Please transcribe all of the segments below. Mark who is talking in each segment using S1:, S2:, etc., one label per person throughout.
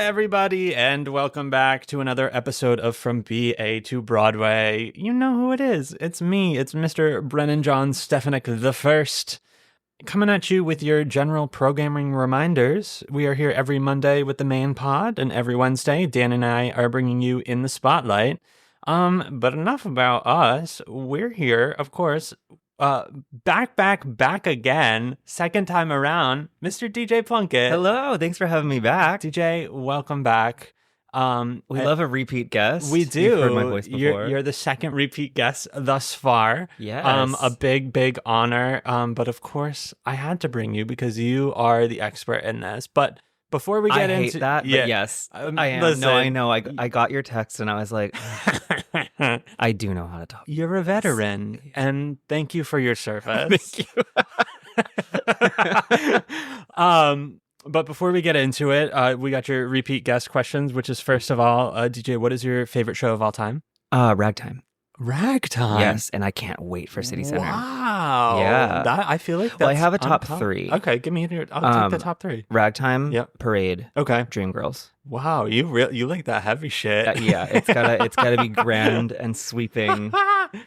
S1: everybody, and welcome back to another episode of From BA to Broadway. You know who it is. It's me. It's Mr. Brennan John Stefanik the First, coming at you with your general programming reminders. We are here every Monday with the main pod, and every Wednesday, Dan and I are bringing you In the Spotlight. But enough about us. We're here, of course, back again, second time around, Mr. DJ Plunkett.
S2: Hello, thanks for having me back.
S1: DJ, welcome back.
S2: We love a repeat guest.
S1: We do.
S2: You've heard my voice before.
S1: You're the second repeat guest thus far.
S2: Yes.
S1: A big honor. But of course, I had to bring you because you are the expert in this. But before we get
S2: I
S1: into
S2: hate that, but yes, I am.
S1: Listen,
S2: no, I know. I got your text and I was like, I do know how to talk.
S1: You're a veteran, and thank you for your service.
S2: Thank you.
S1: But before we get into it, we got your repeat guest questions, which is first of all, DJ, what is your favorite show of all time?
S2: Ragtime.
S1: Ragtime.
S2: Yes, and I can't wait for City Center.
S1: Wow.
S2: Yeah.
S1: I feel like that's
S2: Well, I have a
S1: on
S2: top three.
S1: Okay, give me your. I'll take the top three.
S2: Ragtime.
S1: Yep.
S2: Parade.
S1: Okay.
S2: Dreamgirls.
S1: Wow, you like that heavy shit.
S2: Yeah, it's gotta be grand and sweeping.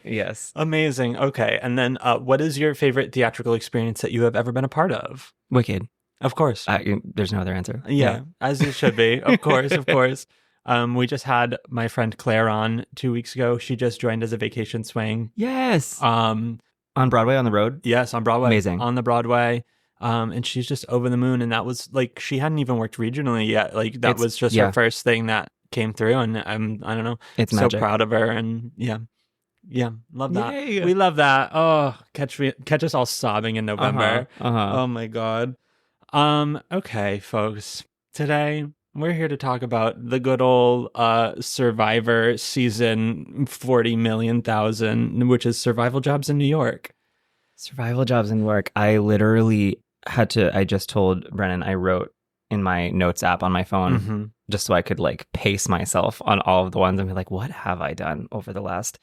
S2: Yes.
S1: Amazing. Okay, and then what is your favorite theatrical experience that you have ever been a part of?
S2: Wicked.
S1: Of course.
S2: There's no other answer.
S1: Yeah, as it should be. Of course, of course. We just had my friend Claire on 2 weeks ago. She just joined as a vacation swing.
S2: Yes. On Broadway, on the road?
S1: Yes, on Broadway.
S2: Amazing.
S1: On the Broadway. And she's just over the moon. And that was like, she hadn't even worked regionally yet. Like that was just her first thing that came through. And I don't know.
S2: It's
S1: so
S2: magic.
S1: Proud of her. And yeah, love that.
S2: Yay.
S1: We love that. Oh, catch us all sobbing in November. Oh my God. Okay, folks. Today, we're here to talk about the good old Survivor season 40 million thousand, which is Survival Jobs in New York.
S2: Survival Jobs in New York. I literally I just told Brennan, I wrote in my notes app on my phone just so I could like pace myself on all of the ones and be like, what have I done over the last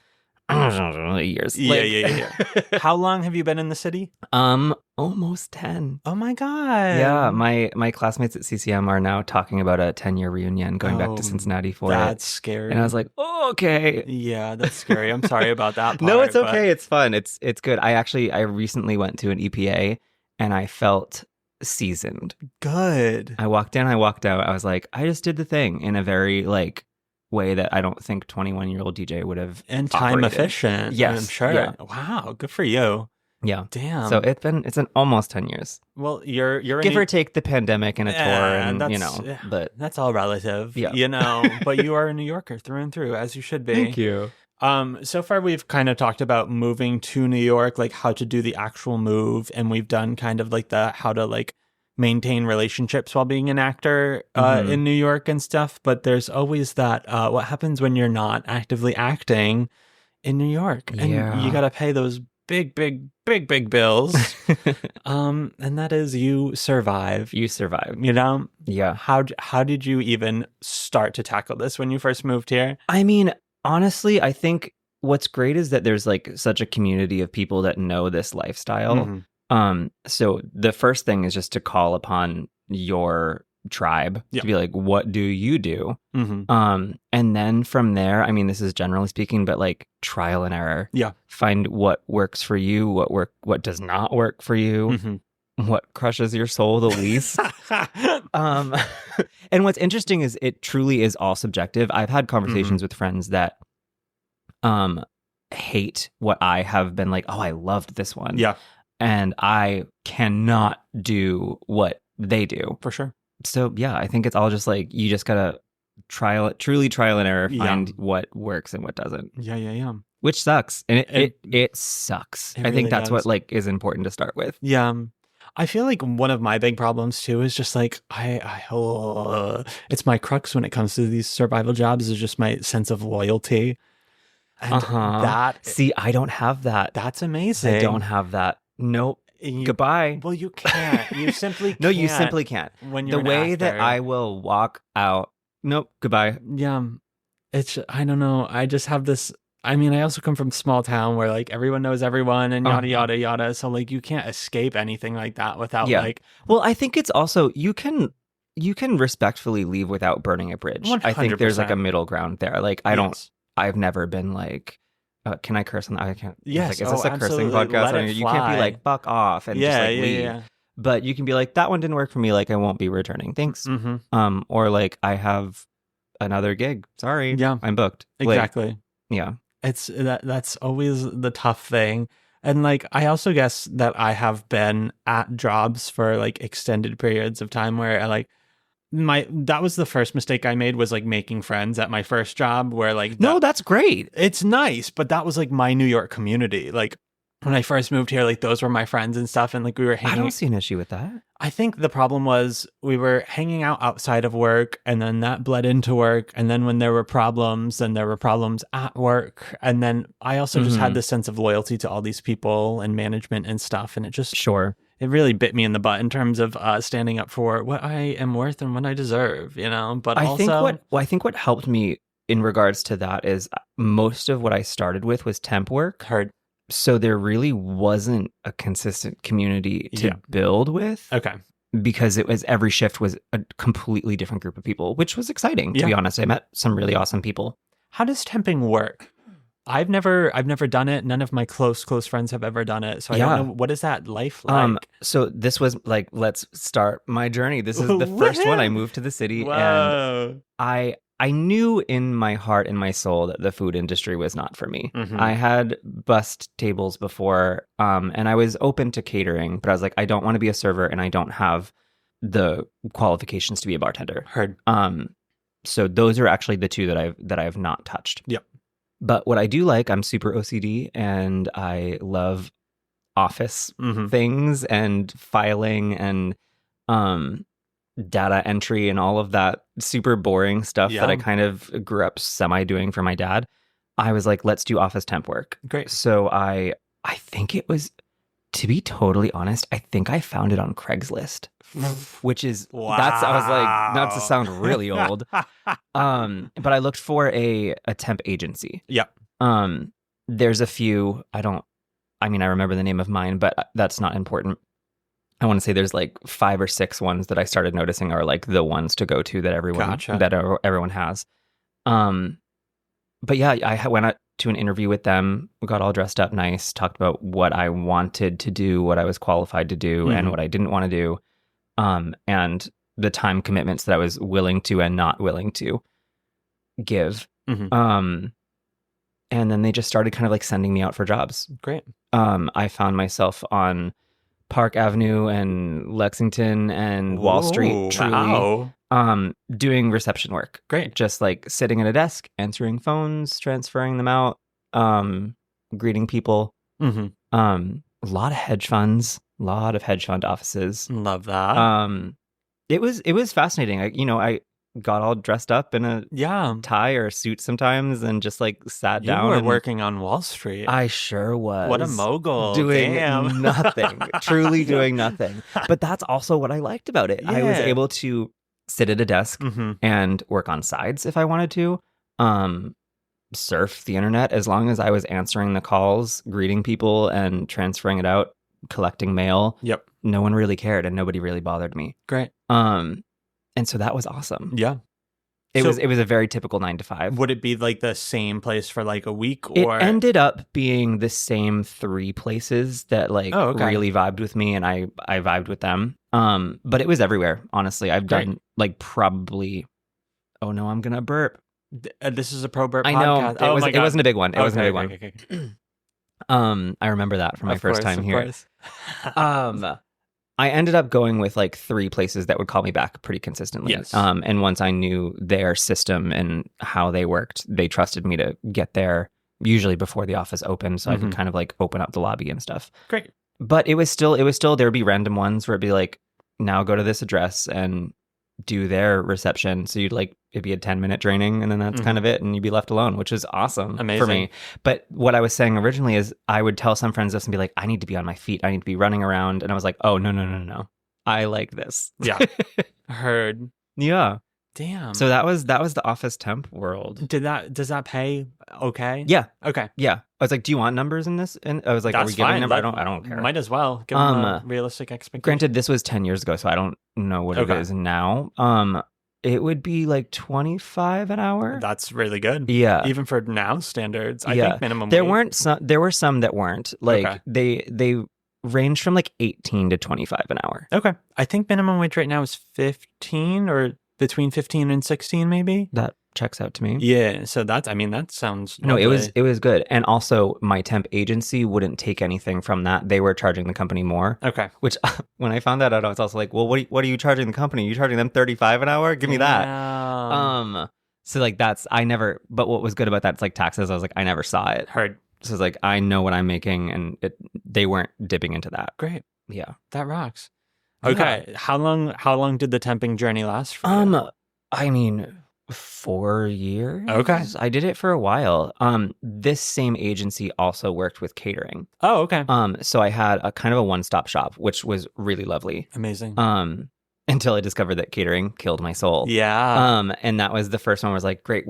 S2: years?
S1: Yeah. How long have you been in the city?
S2: Almost 10.
S1: Oh my God.
S2: Yeah, my classmates at CCM are now talking about a 10-year reunion going back to Cincinnati for it.
S1: That's scary.
S2: And I was like, oh, okay.
S1: Yeah, that's scary. I'm sorry about that part.
S2: No, it's okay. It's fun. It's good. I recently went to an EPA and I felt seasoned.
S1: Good.
S2: I walked in, I walked out. I was like, I just did the thing in a very like way that I don't think 21-year-old DJ would have
S1: and time
S2: operated.
S1: Efficient.
S2: Yes.
S1: I'm sure.
S2: Yeah.
S1: Wow, good for you.
S2: Yeah.
S1: Damn.
S2: So it's an almost 10 years.
S1: Well, you're
S2: give or take the pandemic and a tour and but
S1: that's all relative.
S2: Yeah.
S1: But you are a New Yorker through and through, as you should be.
S2: Thank you.
S1: So far we've kind of talked about moving to New York, like how to do the actual move, and we've done kind of like the how to like maintain relationships while being an actor in New York and stuff. But there's always that what happens when you're not actively acting in New York, and you got to pay those big bills. And that is you survive.
S2: You survive.
S1: You know?
S2: Yeah.
S1: How did you even start to tackle this when you first moved here?
S2: I mean, honestly, I think what's great is that there's like such a community of people that know this lifestyle. So the first thing is just to call upon your tribe to be like, what do you do? And then from there, I mean, this is generally speaking, but like trial and error. Yeah. Find what works for you, what does not work for you, what crushes your soul the least. And what's interesting is it truly is all subjective. I've had conversations with friends that hate what I have been like, oh, I loved this one. Yeah. And I cannot do what they do.
S1: For sure.
S2: So yeah, I think it's all just like you just gotta truly trial and error, find what works and what doesn't.
S1: Yeah.
S2: Which sucks, and it sucks. I think that's what like is important to start with.
S1: Yeah, I feel like one of my big problems too is just like it's my crux when it comes to these survival jobs is just my sense of loyalty. And
S2: see, I don't have that.
S1: That's amazing.
S2: I don't have that. Nope. Goodbye.
S1: Well, you can't. You simply can't.
S2: No, you simply can't.
S1: When you're
S2: the way
S1: an actor.
S2: that I will walk out. Nope. Goodbye.
S1: Yeah. It's, I don't know. I just have this. I mean, I also come from a small town where like everyone knows everyone and yada, yada. So like you can't escape anything like that without like.
S2: Well, I think it's also, you can you can respectfully leave without burning a bridge.
S1: 100%.
S2: I think there's like a middle ground there. Like I've never been like, can I curse on that? I can't.
S1: Yes.
S2: Like, is this a cursing
S1: absolutely.
S2: podcast? You can't be like, fuck off and just like leave. Yeah. But you can be like, that one didn't work for me. Like, I won't be returning. Thanks.
S1: Mm-hmm.
S2: Or like, I have another gig. Sorry.
S1: Yeah.
S2: I'm booked.
S1: Exactly.
S2: Like, yeah.
S1: It's that's always the tough thing. And like, I also guess that I have been at jobs for like extended periods of time where I like, that was the first mistake I made, was like making friends at my first job, where like
S2: no, that's great.
S1: It's nice, but that was like my New York community. Like when I first moved here, like those were my friends and stuff, and like we were hanging.
S2: I don't see an issue with that.
S1: I think the problem was we were hanging out outside of work, and then that bled into work, and then when there were problems, then there were problems at work, and then I also just had this sense of loyalty to all these people and management and stuff, and it just it really bit me in the butt in terms of standing up for what I am worth and what I deserve, you know. But I
S2: think what helped me in regards to that is most of what I started with was temp work.
S1: Heard.
S2: So there really wasn't a consistent community to build with.
S1: Okay.
S2: Because it was every shift was a completely different group of people, which was exciting, to be honest. I met some really awesome people.
S1: How does temping work? I've never done it. None of my close friends have ever done it. So I don't know, what is that life like?
S2: So this was like, let's start my journey. This is the first one. I moved to the city.
S1: Whoa.
S2: And I knew in my heart and my soul that the food industry was not for me.
S1: Mm-hmm.
S2: I had bussed tables before, and I was open to catering, but I was like, I don't want to be a server, and I don't have the qualifications to be a bartender.
S1: Heard.
S2: So those are actually the two that I have not touched.
S1: Yep.
S2: But what I do like, I'm super OCD, and I love office things and filing and data entry and all of that super boring stuff that I kind of grew up semi doing for my dad. I was like, let's do office temp work.
S1: Great.
S2: So I think it was, to be totally honest, I think I found it on Craigslist, which is, I was like, not to sound really old. But I looked for a temp agency.
S1: Yep.
S2: There's a few, I remember the name of mine, but that's not important. I want to say there's like 5 or 6 ones that I started noticing are like the ones to go to that everyone has. But yeah, I went out to an interview with them, got all dressed up nice, talked about what I wanted to do, what I was qualified to do, and what I didn't want to do, and the time commitments that I was willing to and not willing to give. And then they just started kind of like sending me out for jobs.
S1: Great.
S2: I found myself on Park Avenue and Lexington and Wall Street, truly, doing reception work.
S1: Great.
S2: Just like sitting at a desk, answering phones, transferring them out, greeting people. A lot of hedge funds, a lot of hedge fund offices.
S1: Love that.
S2: It was fascinating. I got all dressed up in a tie or a suit sometimes and just like sat down.
S1: You were working on Wall Street.
S2: I sure was.
S1: What a mogul.
S2: Doing nothing. Truly doing nothing. But that's also what I liked about it. Yeah. I was able to sit at a desk and work on sides if I wanted to. Surf the internet as long as I was answering the calls, greeting people and transferring it out, collecting mail.
S1: Yep.
S2: No one really cared and nobody really bothered me.
S1: Great.
S2: And so that was awesome.
S1: Yeah.
S2: It was a very typical 9 to 5.
S1: Would it be like the same place for like a week, or
S2: it ended up being the same 3 places that like really vibed with me and I vibed with them. But it was everywhere, honestly. I've done like probably I'm gonna burp.
S1: This is a pro burp podcast.
S2: I know. It wasn't a big one. It wasn't a big one.
S1: Okay.
S2: I remember that from my first time here. I ended up going with like 3 places that would call me back pretty consistently.
S1: Yes.
S2: And once I knew their system and how they worked, they trusted me to get there usually before the office opened, so I could kind of like open up the lobby and stuff.
S1: Great.
S2: But it was still there would be random ones where it'd be like, now go to this address and do their reception. So it'd be a 10-minute training and then that's kind of it. And you'd be left alone, which is awesome.
S1: Amazing.
S2: For me. But what I was saying originally is I would tell some friends this and be like, I need to be on my feet. I need to be running around. And I was like, oh, no. I like this.
S1: Yeah. Heard.
S2: Yeah.
S1: Damn.
S2: So that was the office temp world.
S1: Does that pay okay?
S2: Yeah.
S1: Okay.
S2: Yeah. I was like, do you want numbers in this? And I was like,
S1: That's
S2: are we giving
S1: fine.
S2: numbers? I don't care.
S1: Might as well give them a realistic expectation.
S2: Granted, this was 10 years ago, so I don't know what it is now. It would be like 25 an hour.
S1: That's really good.
S2: Yeah.
S1: Even for now standards. I think minimum
S2: there
S1: wage.
S2: There were some that weren't. Like they ranged from like 18 to 25 an hour.
S1: Okay. I think minimum wage right now is 15 or between 15 and 16 maybe.
S2: That checks out to me.
S1: Yeah, so that sounds
S2: No,
S1: lovely.
S2: it was good. And also my temp agency wouldn't take anything from that. They were charging the company more.
S1: Okay.
S2: Which when I found that out, I was also like, well, what are you charging the company? Are you charging them 35 an hour? Give me that. So like but what was good about that, it's like taxes. I was like, I never saw it.
S1: Heard.
S2: So it's like, I know what I'm making, and they weren't dipping into that.
S1: Great.
S2: Yeah.
S1: That rocks. Okay. Yeah. How long did the temping journey last for you?
S2: I mean, 4 years.
S1: Okay.
S2: I did it for a while. This same agency also worked with catering.
S1: Oh, okay.
S2: So I had a kind of a one-stop shop, which was really lovely.
S1: Amazing.
S2: Until I discovered that catering killed my soul.
S1: Yeah.
S2: And that was the first one where I was like, great,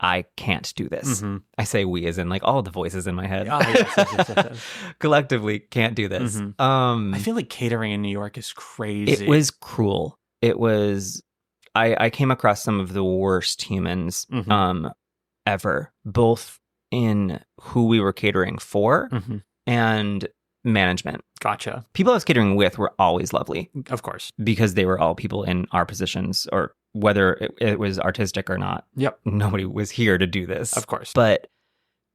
S2: I can't do this.
S1: Mm-hmm.
S2: I say we as in like all the voices in my head.
S1: Oh, yes.
S2: Collectively can't do this.
S1: Mm-hmm. I feel like catering in New York is crazy.
S2: It was cruel. It was, I came across some of the worst humans ever, both in who we were catering for and management.
S1: Gotcha.
S2: People I was catering with were always lovely.
S1: Of course.
S2: Because they were all people in our positions, or whether it was artistic or not.
S1: Yep.
S2: Nobody was here to do this.
S1: Of course.
S2: But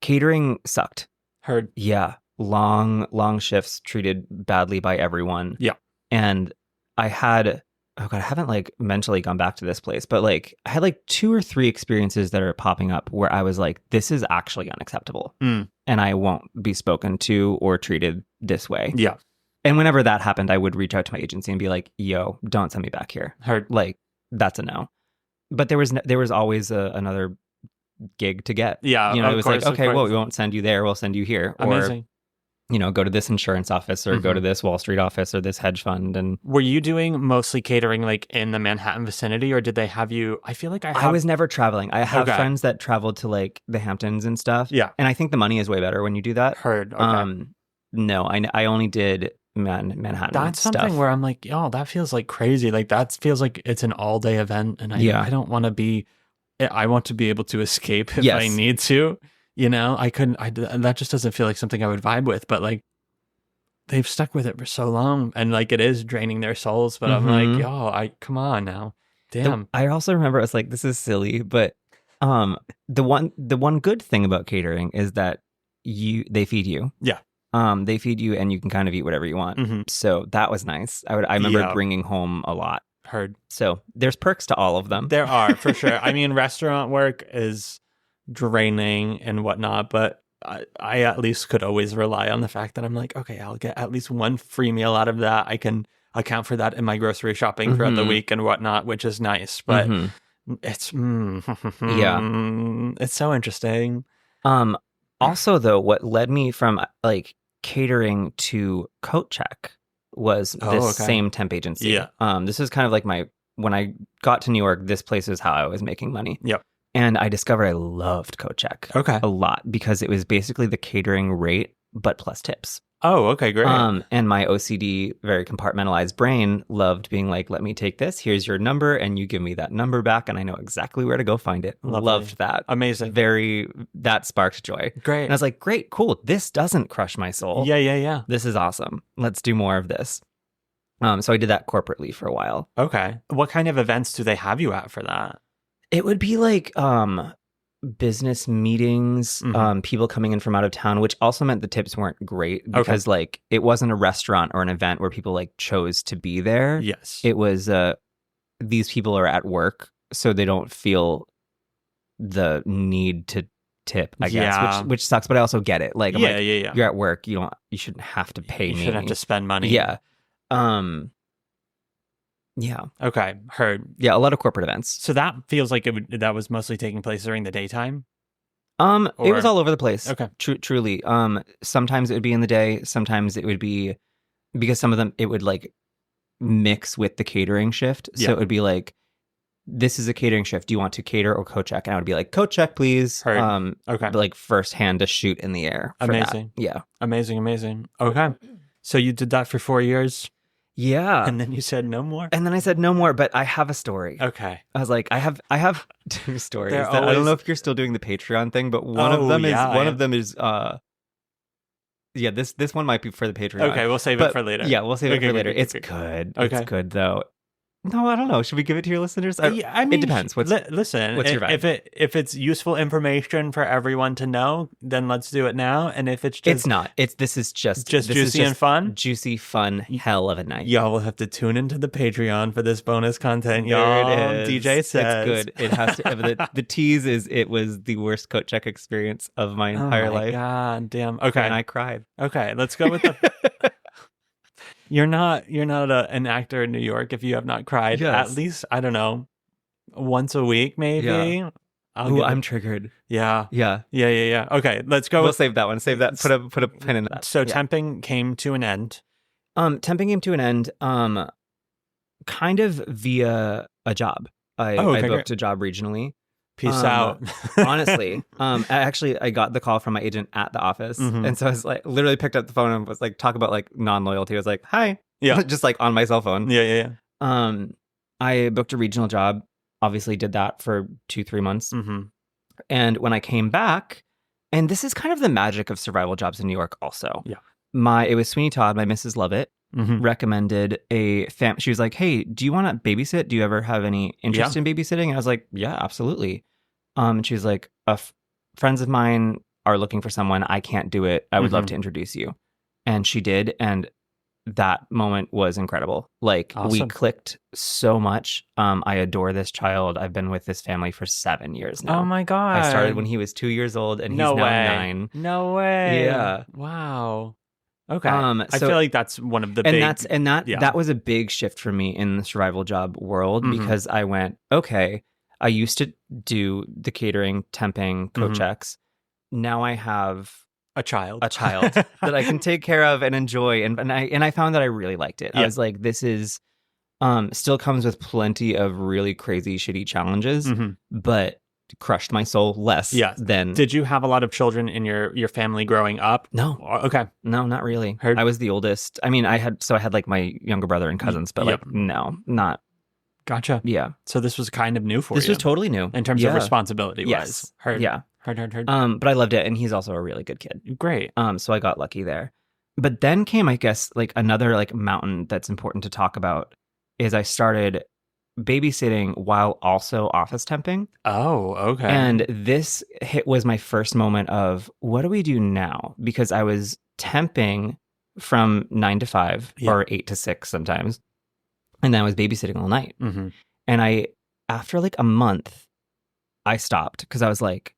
S2: catering sucked.
S1: Heard.
S2: Yeah. Long shifts, treated badly by everyone.
S1: Yeah.
S2: And I had, oh God, I haven't like mentally gone back to this place, but like I had like 2 or 3 experiences that are popping up where I was like, this is actually unacceptable. And I won't be spoken to or treated this way.
S1: Yeah.
S2: And whenever that happened, I would reach out to my agency and be like, yo, don't send me back here.
S1: Heard.
S2: Like, that's a no. But there was always another gig to get.
S1: Yeah.
S2: It was like, okay, well, we won't send you there. We'll send you here.
S1: Amazing.
S2: Or, go to this insurance office or go to this Wall Street office or this hedge fund. And
S1: were you doing mostly catering like in the Manhattan vicinity, or did they have you? I feel like I
S2: was never traveling. I have friends that traveled to like the Hamptons and stuff.
S1: Yeah.
S2: And I think the money is way better when you do that.
S1: Heard. Okay.
S2: No, I only did Manhattan.
S1: That's
S2: stuff.
S1: something where I'm like, yo, that feels like crazy. Like that feels like it's an all day event, and I don't want to be. I want to be able to escape if I need to. I couldn't. That just doesn't feel like something I would vibe with. But like, they've stuck with it for so long, and like it is draining their souls. But I'm like, yo, come on now, damn.
S2: I also remember I was like, this is silly, but the one good thing about catering is that they feed you.
S1: Yeah.
S2: They feed you and you can kind of eat whatever you want. So that was nice. I remember bringing home a lot.
S1: Heard.
S2: So there's perks to all of them.
S1: There are, for sure. I mean, restaurant work is draining and whatnot, but I at least could always rely on the fact that I'm like, okay, I'll get at least one free meal out of that. I can account for that in my grocery shopping throughout the week and whatnot, which is nice. But it's it's so interesting.
S2: Also, though, what led me from like catering to coat check was this same temp agency.
S1: Yeah.
S2: This is kind of like when I got to New York, this place is how I was making money.
S1: Yep.
S2: And I discovered I loved coat check a lot because it was basically the catering rate, but plus tips.
S1: Oh, okay, great.
S2: And my OCD, very compartmentalized brain loved being like, let me take this. Here's your number. And you give me that number back. And I know exactly where to go find it.
S1: Lovely.
S2: Loved that.
S1: Amazing.
S2: That sparked joy.
S1: Great.
S2: And I was like, great, cool. This doesn't crush my soul.
S1: Yeah.
S2: This is awesome. Let's do more of this. So I did that corporately for a while.
S1: Okay. What kind of events do they have you at for that?
S2: It would be like business meetings, people coming in from out of town, which also meant the tips weren't great because like it wasn't a restaurant or an event where people like chose to be there.
S1: Yes.
S2: It was these people are at work, so they don't feel the need to tip, I guess, which sucks, but I also get it. Like, you're at work, you shouldn't have to pay me.
S1: You shouldn't have to spend money.
S2: Yeah. Yeah.
S1: Okay. Heard.
S2: Yeah, a lot of corporate events.
S1: So that feels like that was mostly taking place during the daytime?
S2: It was all over the place.
S1: Okay.
S2: Truly. Sometimes it would be in the day. Sometimes it would be, because some of them, it would like mix with the catering shift. So it would be like this is a catering shift. Do you want to cater or co-check? And I would be like, co-check, please.
S1: Heard. Okay.
S2: Like first hand to shoot in the air.
S1: Amazing.
S2: That. Yeah.
S1: Amazing. Okay. So you did that for 4 years?
S2: Yeah.
S1: And then you said no more?
S2: And then I said no more, but I have a story.
S1: Okay.
S2: I was like, I have 2 stories.
S1: They're
S2: I don't
S1: always-
S2: know if you're still doing the Patreon thing, but one of them is yeah, this one might be for the Patreon.
S1: Okay, we'll save it for later.
S2: Yeah, we'll save it for later.
S1: Okay.
S2: It's good.
S1: Okay.
S2: It's good though. No, I don't know. Should we give it to your listeners?
S1: Yeah, I mean,
S2: it depends.
S1: Listen,
S2: what's your vibe?
S1: If it's useful information for everyone to know, then let's do it now. And if it's just
S2: it's not. This is just
S1: juicy and fun.
S2: Juicy, fun, hell of a night.
S1: Y'all will have to tune into the Patreon for this bonus content.
S2: There
S1: Y'all,
S2: it is.
S1: DJ says
S2: it's good. It has to. The tease is it was the worst coat check experience of my entire life.
S1: God damn. Okay,
S2: and I cried.
S1: Okay, let's go with the. You're not an actor in New York if you have not cried at least, I don't know, once a week maybe.
S2: Yeah. I'm triggered.
S1: Yeah.
S2: Yeah.
S1: Okay, let's go.
S2: We'll save that one. Save that. Put a pin in that.
S1: So temping came to an end.
S2: Temping came to an end kind of via a job. I booked a job regionally.
S1: Peace out.
S2: Honestly, I got the call from my agent at the office, and so I was like, literally picked up the phone and was like, talk about like non-loyalty. I was like, hi, just like on my cell phone.
S1: Yeah.
S2: I booked a regional job. Obviously, did that for 2-3 months, and when I came back, and this is kind of the magic of survival jobs in New York. Also, it was Sweeney Todd, my Mrs. Lovett, recommended a fam. She was like, hey, do you want to babysit? Do you ever have any interest in babysitting? And I was like, yeah, absolutely. And she was like, friends of mine are looking for someone. I can't do it. I would love to introduce you. And she did. And that moment was incredible. Like we clicked so much. I adore this child. I've been with this family for 7 years now.
S1: Oh my God.
S2: I started when he was 2 years old and he's now 9.
S1: No way.
S2: Yeah.
S1: Wow. Okay.
S2: So,
S1: I feel like that's one of the big...
S2: That was a big shift for me in the survival job world because I went, okay, I used to do the catering, temping, co-checks. Now I have
S1: a child
S2: that I can take care of and enjoy. And I found that I really liked it. I was like, this is still comes with plenty of really crazy, shitty challenges, but crushed my soul less than...
S1: Did you have a lot of children in your family growing up?
S2: No.
S1: Okay.
S2: No, not really. I was the oldest. I mean, I had like my younger brother and cousins, but like, no, not.
S1: Gotcha.
S2: Yeah.
S1: So this was kind of new for you.
S2: This was totally new.
S1: In terms of responsibility
S2: wise.
S1: Heard.
S2: Yeah.
S1: Heard.
S2: But I loved it. And he's also a really good kid.
S1: Great.
S2: So I got lucky there. But then came, I guess, like another like mountain that's important to talk about is I started babysitting while also office temping.
S1: Oh, okay.
S2: And this was my first moment of what do we do now? Because I was temping from 9 to 5 or 8 to 6 sometimes. And then I was babysitting all night. And after like a month, I stopped because I was like,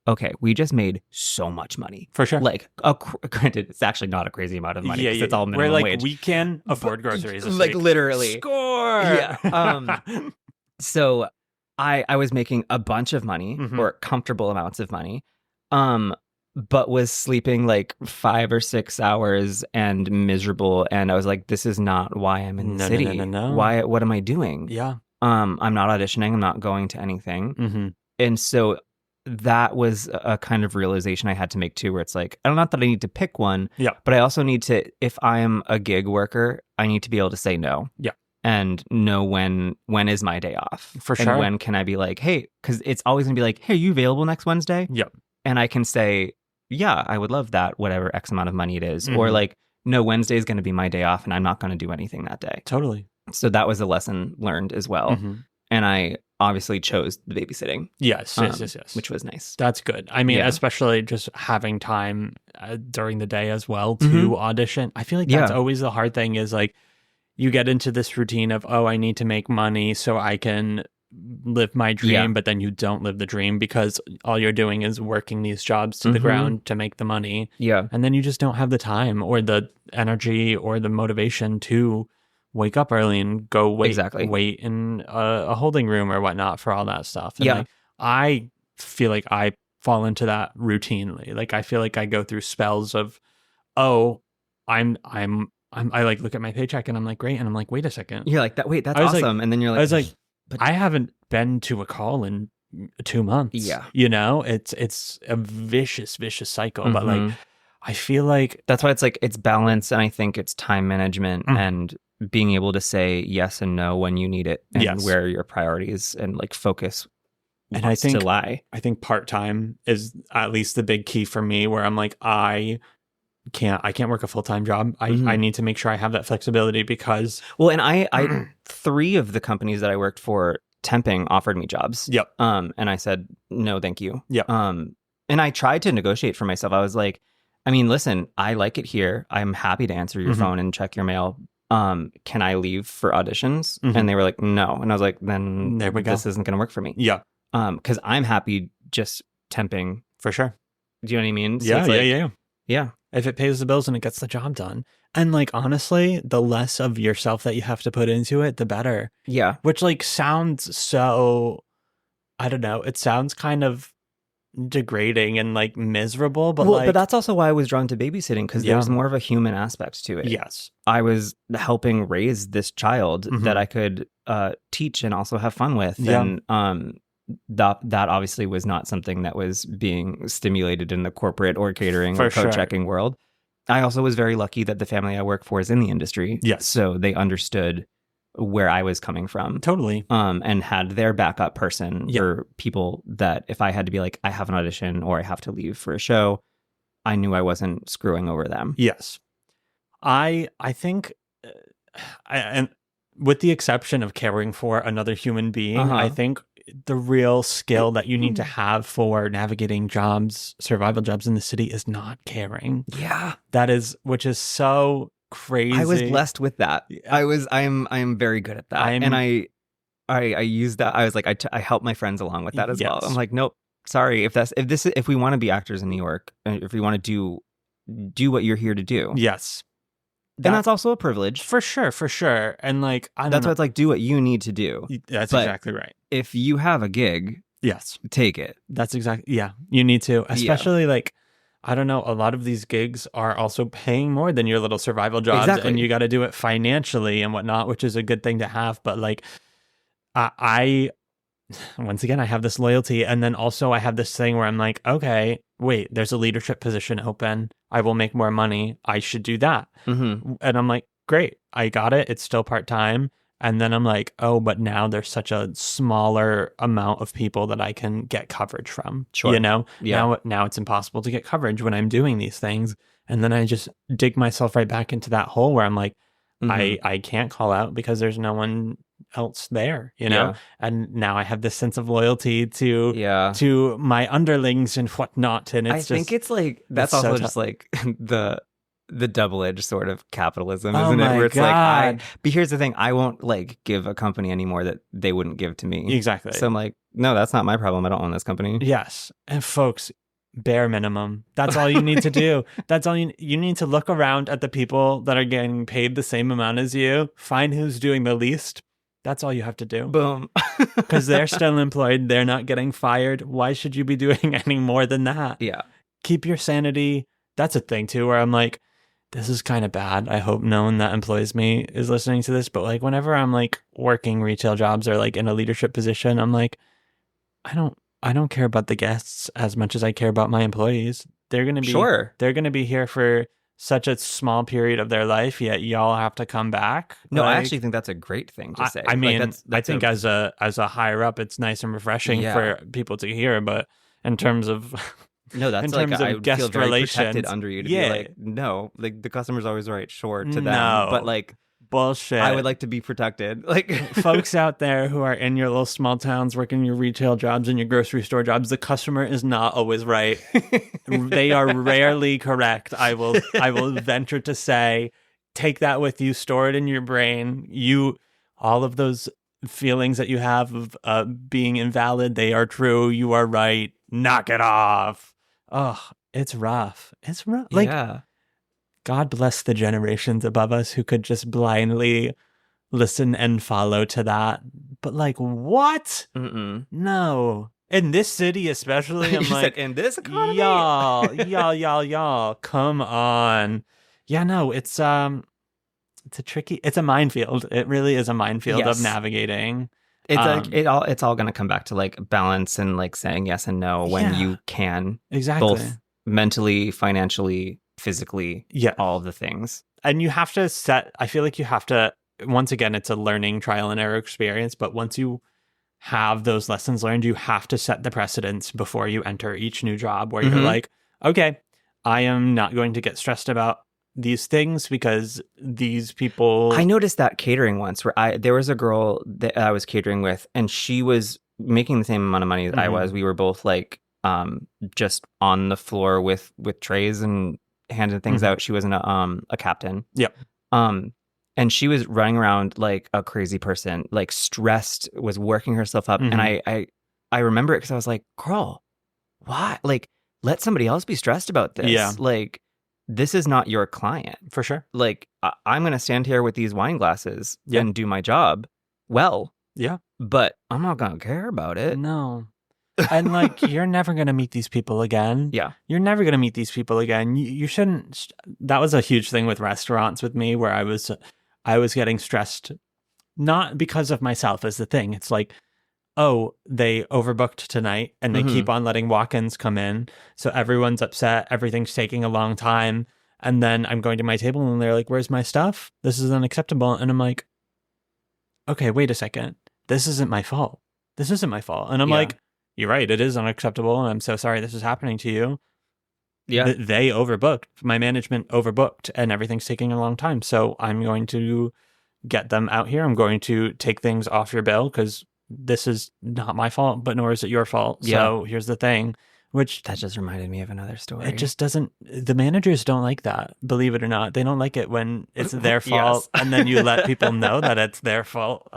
S2: okay, we just made so much money.
S1: For sure.
S2: Like, granted, it's actually not a crazy amount of money because it's all minimum
S1: wage.
S2: Wage.
S1: We can afford groceries this
S2: like
S1: week.
S2: Literally.
S1: Score!
S2: Yeah. So I was making a bunch of money or comfortable amounts of money, but was sleeping like 5 or 6 hours and miserable. And I was like, this is not why I'm in the city.
S1: No.
S2: Why? What am I doing?
S1: Yeah.
S2: I'm not auditioning. I'm not going to anything. And so that was a kind of realization I had to make too, where it's like, not that I need to pick one, but I also need to, if I am a gig worker, I need to be able to say no.
S1: Yeah.
S2: And know when is my day off.
S1: For sure.
S2: And when can I be like, hey, because it's always going to be like, hey, are you available next Wednesday?
S1: Yep.
S2: And I can say, yeah, I would love that, whatever X amount of money it is. Or like, no, Wednesday is going to be my day off and I'm not going to do anything that day.
S1: Totally.
S2: So that was a lesson learned as well. And I obviously chose the babysitting.
S1: Yes.
S2: Which was nice.
S1: That's good. I mean, especially just having time during the day as well to audition. I feel like that's always the hard thing is like, you get into this routine of, I need to make money so I can live my dream, but then you don't live the dream because all you're doing is working these jobs to the ground to make the money.
S2: Yeah.
S1: And then you just don't have the time or the energy or the motivation to wake up early and go wait in a holding room or whatnot for all that stuff. And like, I feel like I fall into that routinely. Like, I feel like I go through spells of, I like look at my paycheck and I'm like, great. And I'm like, wait a second.
S2: You're like, that's awesome.
S1: Like,
S2: and then you're like,
S1: I was like, But I haven't been to a call in 2 months.
S2: Yeah.
S1: You know, it's a vicious cycle. But like, I feel like
S2: that's why it's like it's balance, and I think it's time management and being able to say yes and no when you need it, and where your priorities and like focus
S1: and I think
S2: to lie.
S1: I think part-time is at least the big key for me, where I'm like, I can't work a full-time job. I need to make sure I have that flexibility because
S2: and I 3 of the companies that I worked for temping offered me jobs.
S1: Yep.
S2: And I said no, thank you.
S1: Yep.
S2: And I tried to negotiate for myself. I was like, I mean, listen, I like it here. I'm happy to answer your phone and check your mail. Can I leave for auditions? And they were like, no. And I was like, then
S1: there we go.
S2: This isn't going to work for me.
S1: Yeah.
S2: Because I'm happy just temping.
S1: For sure.
S2: Do you know what I mean? So
S1: Yeah.
S2: Yeah.
S1: If it pays the bills and it gets the job done. And like, honestly, the less of yourself that you have to put into it, the better.
S2: Yeah.
S1: Which like sounds so, I don't know. It sounds kind of degrading and like miserable, but
S2: but that's also why I was drawn to babysitting, because there's more of a human aspect to it.
S1: Yes.
S2: I was helping raise this child that I could teach and also have fun with.
S1: Yeah.
S2: And that obviously was not something that was being stimulated in the corporate or catering or code checking world. I also was very lucky that the family I work for is in the industry.
S1: Yes.
S2: So they understood where I was coming from.
S1: Totally.
S2: And had their backup person or people that if I had to be like, I have an audition or I have to leave for a show, I knew I wasn't screwing over them.
S1: Yes. I think, and with the exception of caring for another human being, I think the real skill that you need to have for navigating jobs, survival jobs in the city, is not caring.
S2: Yeah.
S1: Which is so crazy.
S2: I was blessed with that. I am very good at that. And I used that. I was like, I help my friends along with that as well. I'm like, nope, sorry. If we want to be actors in New York, if we want to do what you're here to do.
S1: Yes.
S2: And that's also a privilege.
S1: For sure. And like,
S2: that's why it's like, do what you need to do.
S1: That's exactly right.
S2: If you have a gig, take it.
S1: That's exactly, you need to. Especially like, I don't know, a lot of these gigs are also paying more than your little survival jobs. Exactly. And you got to do it financially and whatnot, which is a good thing to have. But like, once again, I have this loyalty. And then also I have this thing where I'm like, okay, wait, there's a leadership position open. I will make more money. I should do that. And I'm like, great, I got it. It's still part-time. And then I'm like, oh, but now there's such a smaller amount of people that I can get coverage from. Sure. You know? Yeah. Now it's impossible to get coverage when I'm doing these things. And then I just dig myself right back into that hole where I'm like, I can't call out because there's no one else there, you know? And now I have this sense of loyalty to my underlings and whatnot. And I think
S2: it's like, that's also just like the double-edged sort of capitalism,
S1: isn't
S2: it? Where it's
S1: God.
S2: like, but here's the thing, I won't like give a company any more that they wouldn't give to me.
S1: Exactly.
S2: So I'm like, no, that's not my problem. I don't own this company.
S1: Yes. And folks, bare minimum. That's all you need to do. That's all you need to look around at the people that are getting paid the same amount as you, find who's doing the least. That's all you have to do.
S2: Boom.
S1: Because they're still employed. They're not getting fired. Why should you be doing any more than that?
S2: Yeah.
S1: Keep your sanity. That's a thing too, where I'm like, this is kind of bad. I hope no one that employs me is listening to this. But like whenever I'm like working retail jobs or like in a leadership position, I'm like, I don't care about the guests as much as I care about my employees. They're going to be here for such a small period of their life, yet y'all have to come back.
S2: No, I actually think that's a great thing to say.
S1: I mean, like I think as a higher up, it's nice and refreshing for people to hear. But in terms of
S2: that's like I would feel very protected under you to be like, no, like the customer's always right. Sure, to them, but like
S1: bullshit.
S2: I would like to be protected. Like
S1: folks out there who are in your little small towns, working your retail jobs and your grocery store jobs, the customer is not always right. They are rarely correct. I will venture to say, take that with you, store it in your brain. All of those feelings that you have of being invalid, they are true. You are right. Knock it off. Oh, it's rough. It's rough. Like, God bless the generations above us who could just blindly listen and follow to that. But like, what? No. In this city especially, I'm like,
S2: in this economy?
S1: Y'all, come on. Yeah, no, it's a minefield. It really is a minefield of navigating.
S2: It's like it's all going to come back to like balance and like saying yes and no when you can.
S1: Exactly.
S2: Both mentally, financially, physically, all of the things.
S1: And you have to I feel like you have to, once again, it's a learning trial and error experience, but once you have those lessons learned, you have to set the precedence before you enter each new job where you're like, okay, I am not going to get stressed about these things because these people...
S2: I noticed that catering once where there was a girl that I was catering with and she was making the same amount of money as I was. We were both like just on the floor with trays and handing things out. She wasn't a captain.
S1: Yep.
S2: And she was running around like a crazy person, like stressed, was working herself up. And I remember it because I was like, girl, why? Like, let somebody else be stressed about this.
S1: Yeah.
S2: Like, this is not your client.
S1: For sure.
S2: Like, I'm going to stand here with these wine glasses and do my job well.
S1: Yeah.
S2: But I'm not going to care about it.
S1: No. And like, you're never going to meet these people again.
S2: Yeah.
S1: You're never going to meet these people again. You shouldn't. That was a huge thing with restaurants with me where I was getting stressed, not because of myself as the thing. It's like, oh, they overbooked tonight and they keep on letting walk-ins come in. So everyone's upset. Everything's taking a long time. And then I'm going to my table and they're like, where's my stuff? This is unacceptable. And I'm like, okay, wait a second. This isn't my fault. This isn't my fault. And I'm like, you're right. It is unacceptable. And I'm so sorry this is happening to you.
S2: Yeah.
S1: They overbooked. My management overbooked and everything's taking a long time. So I'm going to get them out here. I'm going to take things off your bill because this is not my fault, but nor is it your fault. So here's the thing, which...
S2: That just reminded me of another story.
S1: It just doesn't... The managers don't like that, believe it or not. They don't like it when it's their fault and then you let people know that it's their fault.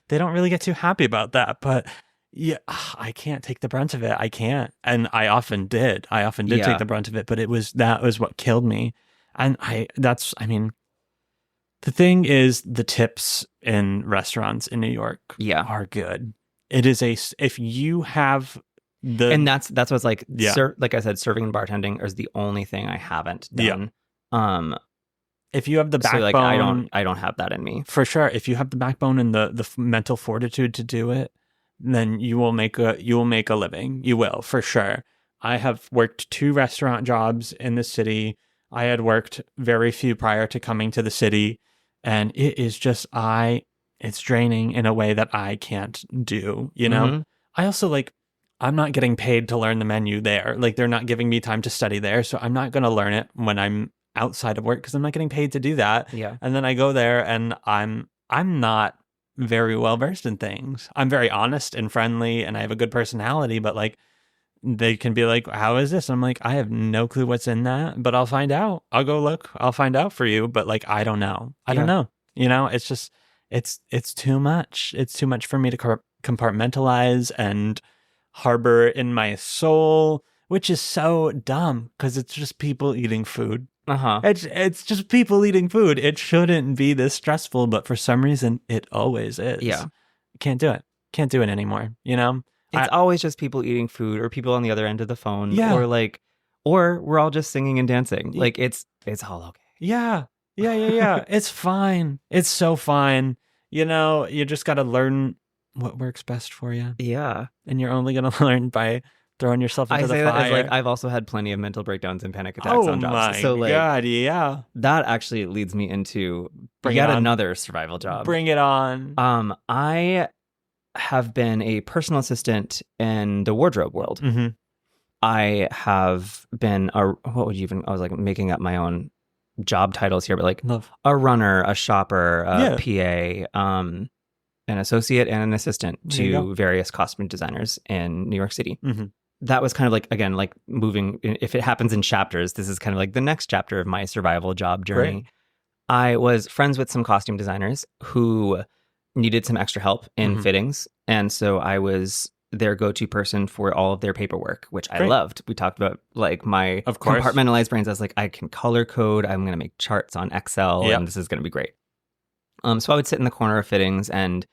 S1: They don't really get too happy about that, but... Yeah, I can't take the brunt of it. I can't. And I often did. Take the brunt of it, but that was what killed me. And the thing is the tips in restaurants in New York are good. It is if you have
S2: and that's what's like, like I said, serving and bartending is the only thing I haven't done. Yeah.
S1: If you have the backbone,
S2: like I don't have that in me.
S1: For sure. If you have the backbone and the mental fortitude to do it, then you will make a living. You will, for sure. I have worked 2 restaurant jobs in the city. I had worked very few prior to coming to the city. And it is just, it's draining in a way that I can't do, you know? I also I'm not getting paid to learn the menu there. Like they're not giving me time to study there. So I'm not going to learn it when I'm outside of work because I'm not getting paid to do that.
S2: Yeah.
S1: And then I go there and I'm not very well versed in things. I'm very honest and friendly and I have a good personality, but like they can be like, how is this? I'm like, I have no clue what's in that, but I'll find out. I'll go look. I'll find out for you. But like, I don't know. I don't know. You know, it's just, it's too much. It's too much for me to compartmentalize and harbor in my soul, which is so dumb because it's just people eating food. It's just people eating food. It shouldn't be this stressful, but for some reason it always is.
S2: Yeah.
S1: Can't do it anymore, you know?
S2: It's always just people eating food or people on the other end of the phone or we're all just singing and dancing. Like it's all okay.
S1: Yeah. It's fine. It's so fine. You know, you just got to learn what works best for you.
S2: Yeah.
S1: And you're only going to learn by throwing yourself into the fire.
S2: That as like I've also had plenty of mental breakdowns and panic attacks on jobs.
S1: Oh my God, yeah.
S2: That actually leads me into another survival job.
S1: Bring it on.
S2: I have been a personal assistant in the wardrobe world. I have been I was like making up my own job titles here, but like a runner, a shopper, a PA, an associate and an assistant to various costume designers in New York City. That was kind of like, again, like moving, if it happens in chapters, this is kind of like the next chapter of my survival job journey.
S1: Great.
S2: I was friends with some costume designers who needed some extra help in fittings. And so I was their go-to person for all of their paperwork, which I loved. We talked about like my compartmentalized brains. I was like, I can color code. I'm going to make charts on Excel and this is going to be great. So I would sit in the corner of fittings and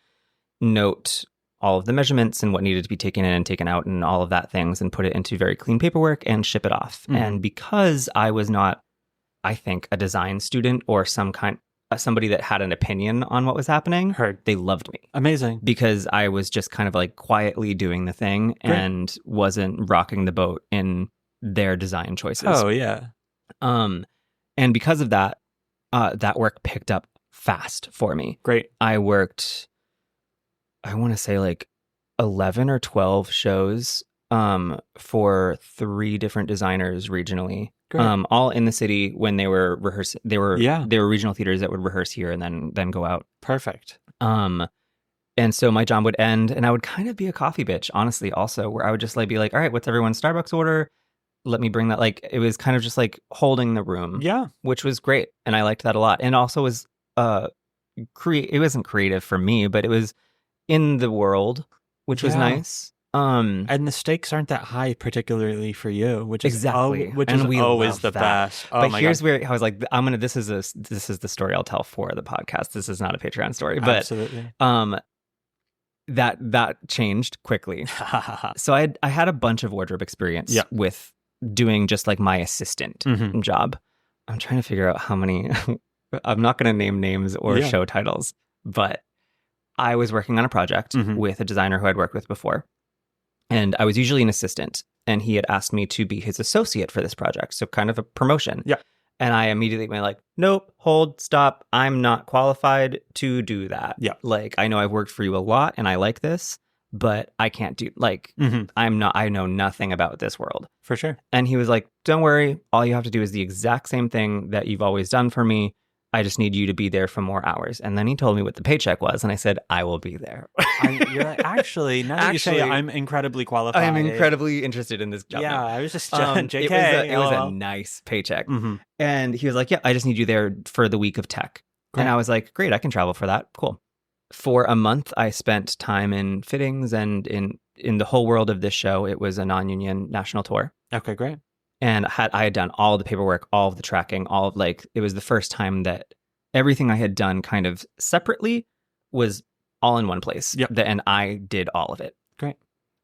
S2: note all of the measurements and what needed to be taken in and taken out and all of that things and put it into very clean paperwork and ship it off. And because I was not, I think, a design student or some kind, somebody that had an opinion on what was happening, they loved me.
S1: Amazing.
S2: Because I was just kind of like quietly doing the thing and wasn't rocking the boat in their design choices.
S1: Oh, yeah.
S2: And because of that, that work picked up fast for me.
S1: Great.
S2: I worked, I want to say like 11 or 12 shows for 3 different designers regionally. All in the city when they were rehearsing. They were regional theaters that would rehearse here and then go out.
S1: Perfect.
S2: And so my job would end, and I would kind of be a coffee bitch, honestly, also, where I would just like be like, all right, what's everyone's Starbucks order? Let me bring that. Like, it was kind of just like holding the room.
S1: Yeah.
S2: Which was great. And I liked that a lot. And also was, it wasn't creative for me, but it was in the world, which was nice. And
S1: the stakes aren't that high, particularly for you, which is
S2: exactly,
S1: which is always the best.
S2: Oh, but here's where I was like, this is the story I'll tell for the podcast. This is not a Patreon story, but
S1: absolutely.
S2: That changed quickly. So I had a bunch of wardrobe experience with doing just like my assistant job. I'm trying to figure out how many. I'm not going to name names or show titles, but I was working on a project with a designer who I'd worked with before. And I was usually an assistant, and he had asked me to be his associate for this project. So kind of a promotion. Yeah. And I immediately went like, nope, hold, stop. I'm not qualified to do that. Yeah. Like, I know I've worked for you a lot and I like this, but I can't do I know nothing about this world.
S1: For sure.
S2: And he was like, don't worry. All you have to do is the exact same thing that you've always done for me. I just need you to be there for more hours. And then he told me what the paycheck was, and I said, I will be there.
S1: You're like, actually, now that you say it, I'm incredibly qualified.
S2: I'm incredibly interested in this job.
S1: Yeah,
S2: now.
S1: I was just JK.
S2: It was a nice paycheck. And he was like, yeah, I just need you there for the week of tech. Great. And I was like, great, I can travel for that. Cool. For a month, I spent time in fittings and in the whole world of this show. It was a non-union national tour.
S1: Okay, great.
S2: And I had done all the paperwork, all of the tracking, it was the first time that everything I had done kind of separately was all in one place. Yep. And I did all of it.
S1: Great.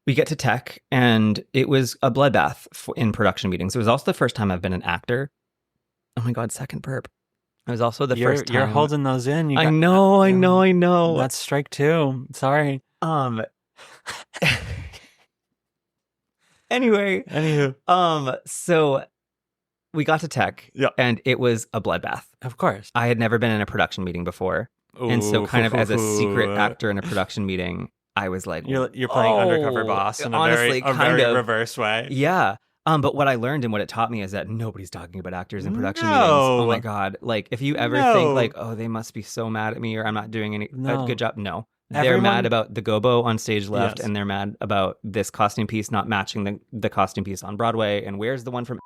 S2: We get to tech, and it was a bloodbath in production meetings. It was also the first time I've been an actor. Oh my God, second burp. It was also the first time.
S1: You're holding those in.
S2: I know.
S1: That's strike 2. Sorry.
S2: Anywho, so we got to tech, and it was a bloodbath.
S1: Of course.
S2: I had never been in a production meeting before. Ooh, and so kind of as a secret actor in a production meeting, I was like,
S1: you're playing undercover boss in a very reverse way.
S2: Yeah. But what I learned and what it taught me is that nobody's talking about actors in production meetings. Oh my God. Like, if you ever think like, oh, they must be so mad at me or I'm not doing a good job. No. They're mad about the gobo on stage left, and they're mad about this costume piece not matching the costume piece on Broadway. And where's the one from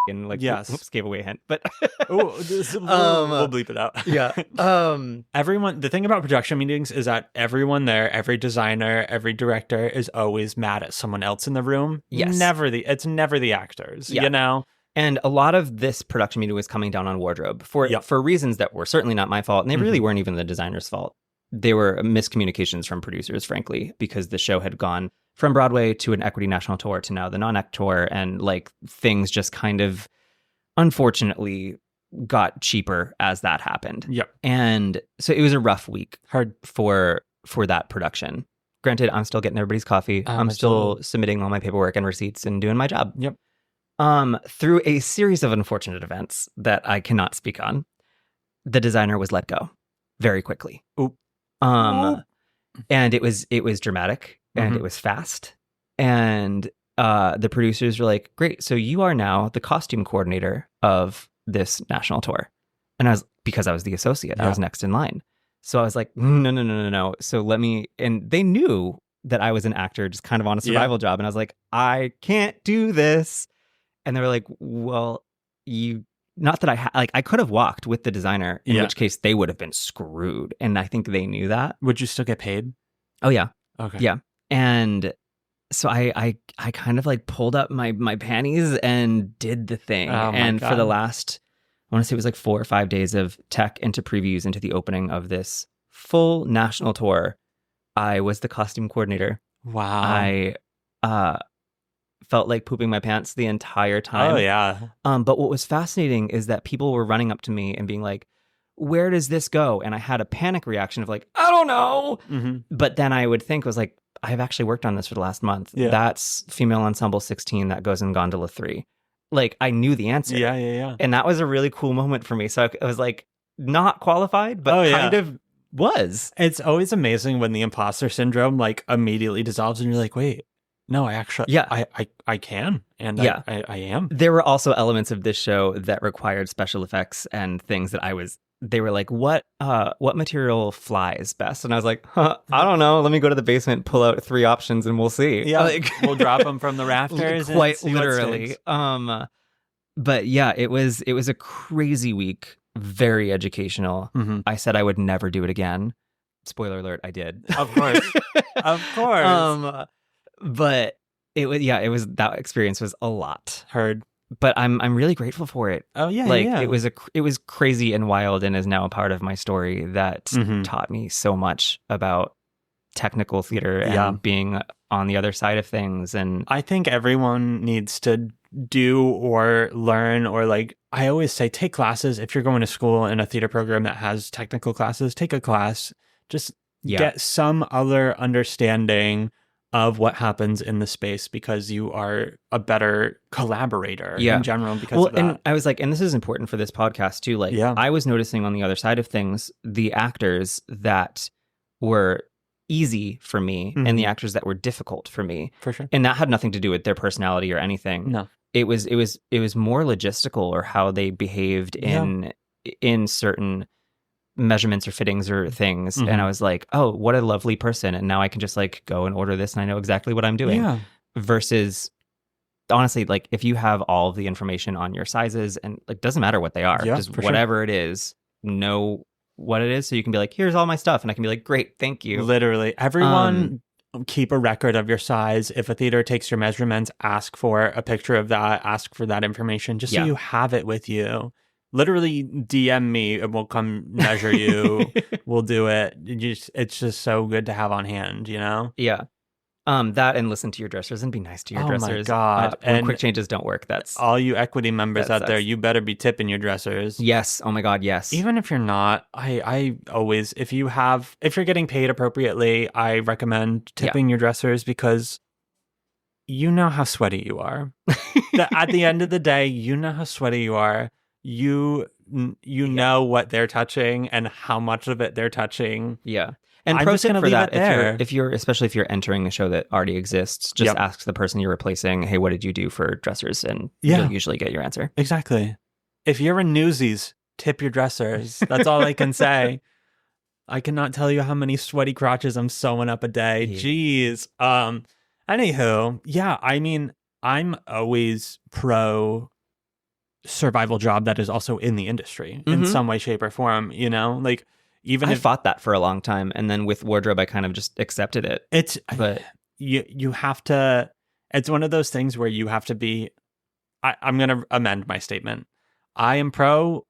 S2: and like, oops, gave away a hint, but
S1: we'll bleep it out.
S2: Yeah.
S1: The thing about production meetings is that everyone there, every designer, every director is always mad at someone else in the room.
S2: Yes.
S1: It's never the actors, you know?
S2: And a lot of this production meeting was coming down on wardrobe for reasons that were certainly not my fault. And they really weren't even the designer's fault. They were miscommunications from producers, frankly, because the show had gone from Broadway to an Equity National Tour to now the non-Ec Tour. And like things just kind of, unfortunately, got cheaper as that happened.
S1: Yep.
S2: And so it was a rough week for that production. Granted, I'm still getting everybody's coffee. I'm still submitting all my paperwork and receipts and doing my job.
S1: Yep.
S2: Through a series of unfortunate events that I cannot speak on, the designer was let go very quickly.
S1: Oop.
S2: And it was dramatic and it was fast. And the producers were like, great, so you are now the costume coordinator of this national tour. And because I was the associate, I was next in line. So I was like, no. So and they knew that I was an actor just kind of on a survival job. And I was like, I can't do this. And they were like, well, not that I could have walked with the designer, in which case they would have been screwed. And I think they knew that.
S1: Would you still get paid?
S2: Oh, yeah.
S1: Okay.
S2: Yeah. And so I kind of like pulled up my panties and did the thing. And for the last, I want to say it was like 4 or 5 days of tech into previews into the opening of this full national tour, I was the costume coordinator.
S1: Wow.
S2: I felt like pooping my pants the entire time.
S1: Oh, yeah.
S2: But what was fascinating is that people were running up to me and being like, where does this go? And I had a panic reaction of like, I don't know. But then I would think, was like, I've actually worked on this for the last month. Yeah. That's Female Ensemble 16 that goes in Gondola 3. Like, I knew the answer.
S1: Yeah.
S2: And that was a really cool moment for me. So I was like, not qualified, but kind of was.
S1: It's always amazing when the imposter syndrome like immediately dissolves and you're like, wait, no, I actually, I can. And I am.
S2: There were also elements of this show that required special effects and things that they were like, what material flies best? And I was like, I don't know. Let me go to the basement, pull out 3 options, and we'll see.
S1: Yeah, like, we'll drop them from the rafters.
S2: Quite literally. But yeah, it was a crazy week, very educational. I said I would never do it again. Spoiler alert, I did.
S1: Of course. Of course.
S2: But it was that experience was a lot.
S1: Heard.
S2: But I'm really grateful for it.
S1: Oh yeah,
S2: like it was crazy and wild, and is now a part of my story that taught me so much about technical theater and being on the other side of things. And
S1: I think everyone needs to do or learn, or like I always say, take classes. If you're going to school in a theater program that has technical classes, take a class. Just get some other understanding of what happens in the space, because you are a better collaborator in general because of that.
S2: And I was like, and this is important for this podcast too, like I was noticing on the other side of things, the actors that were easy for me and the actors that were difficult for me.
S1: For sure.
S2: And that had nothing to do with their personality or anything.
S1: No.
S2: It was more logistical, or how they behaved in certain measurements or fittings or things. And I was like, oh, what a lovely person. And now I can just like go and order this and I know exactly what I'm doing. Yeah. Versus honestly, like if you have all of the information on your sizes, and like doesn't matter what they are, just whatever it is, know what it is. So you can be like, here's all my stuff. And I can be like, great, thank you.
S1: Literally. Everyone keep a record of your size. If a theater takes your measurements, ask for a picture of that, ask for that information, just so you have it with you. Literally DM me and we'll come measure you. We'll do it. It's just so good to have on hand, you know?
S2: Yeah. That, and listen to your dressers and be nice to your dressers.
S1: Oh my God.
S2: And quick changes don't work. That's
S1: all you equity members out there. You better be tipping your dressers.
S2: Yes. Oh my God. Yes.
S1: Even if you're not, I always, if you're getting paid appropriately, I recommend tipping your dressers, because you know how sweaty you are. At the end of the day, you know how sweaty you are. You know what they're touching and how much of it they're touching.
S2: Yeah. And pro tip for that, especially if you're entering a show that already exists, just ask the person you're replacing, hey, what did you do for dressers? And you'll usually get your answer.
S1: Exactly. If you're in Newsies, tip your dressers. That's all I can say. I cannot tell you how many sweaty crotches I'm sewing up a day. Jeez. Anywho, I mean, I'm always pro survival job that is also in the industry in some way, shape, or form, you know? Like, even
S2: I fought that for a long time, and then with wardrobe I kind of just accepted it. But
S1: you have to, it's one of those things where you have to be, I'm going to amend my statement. I am pro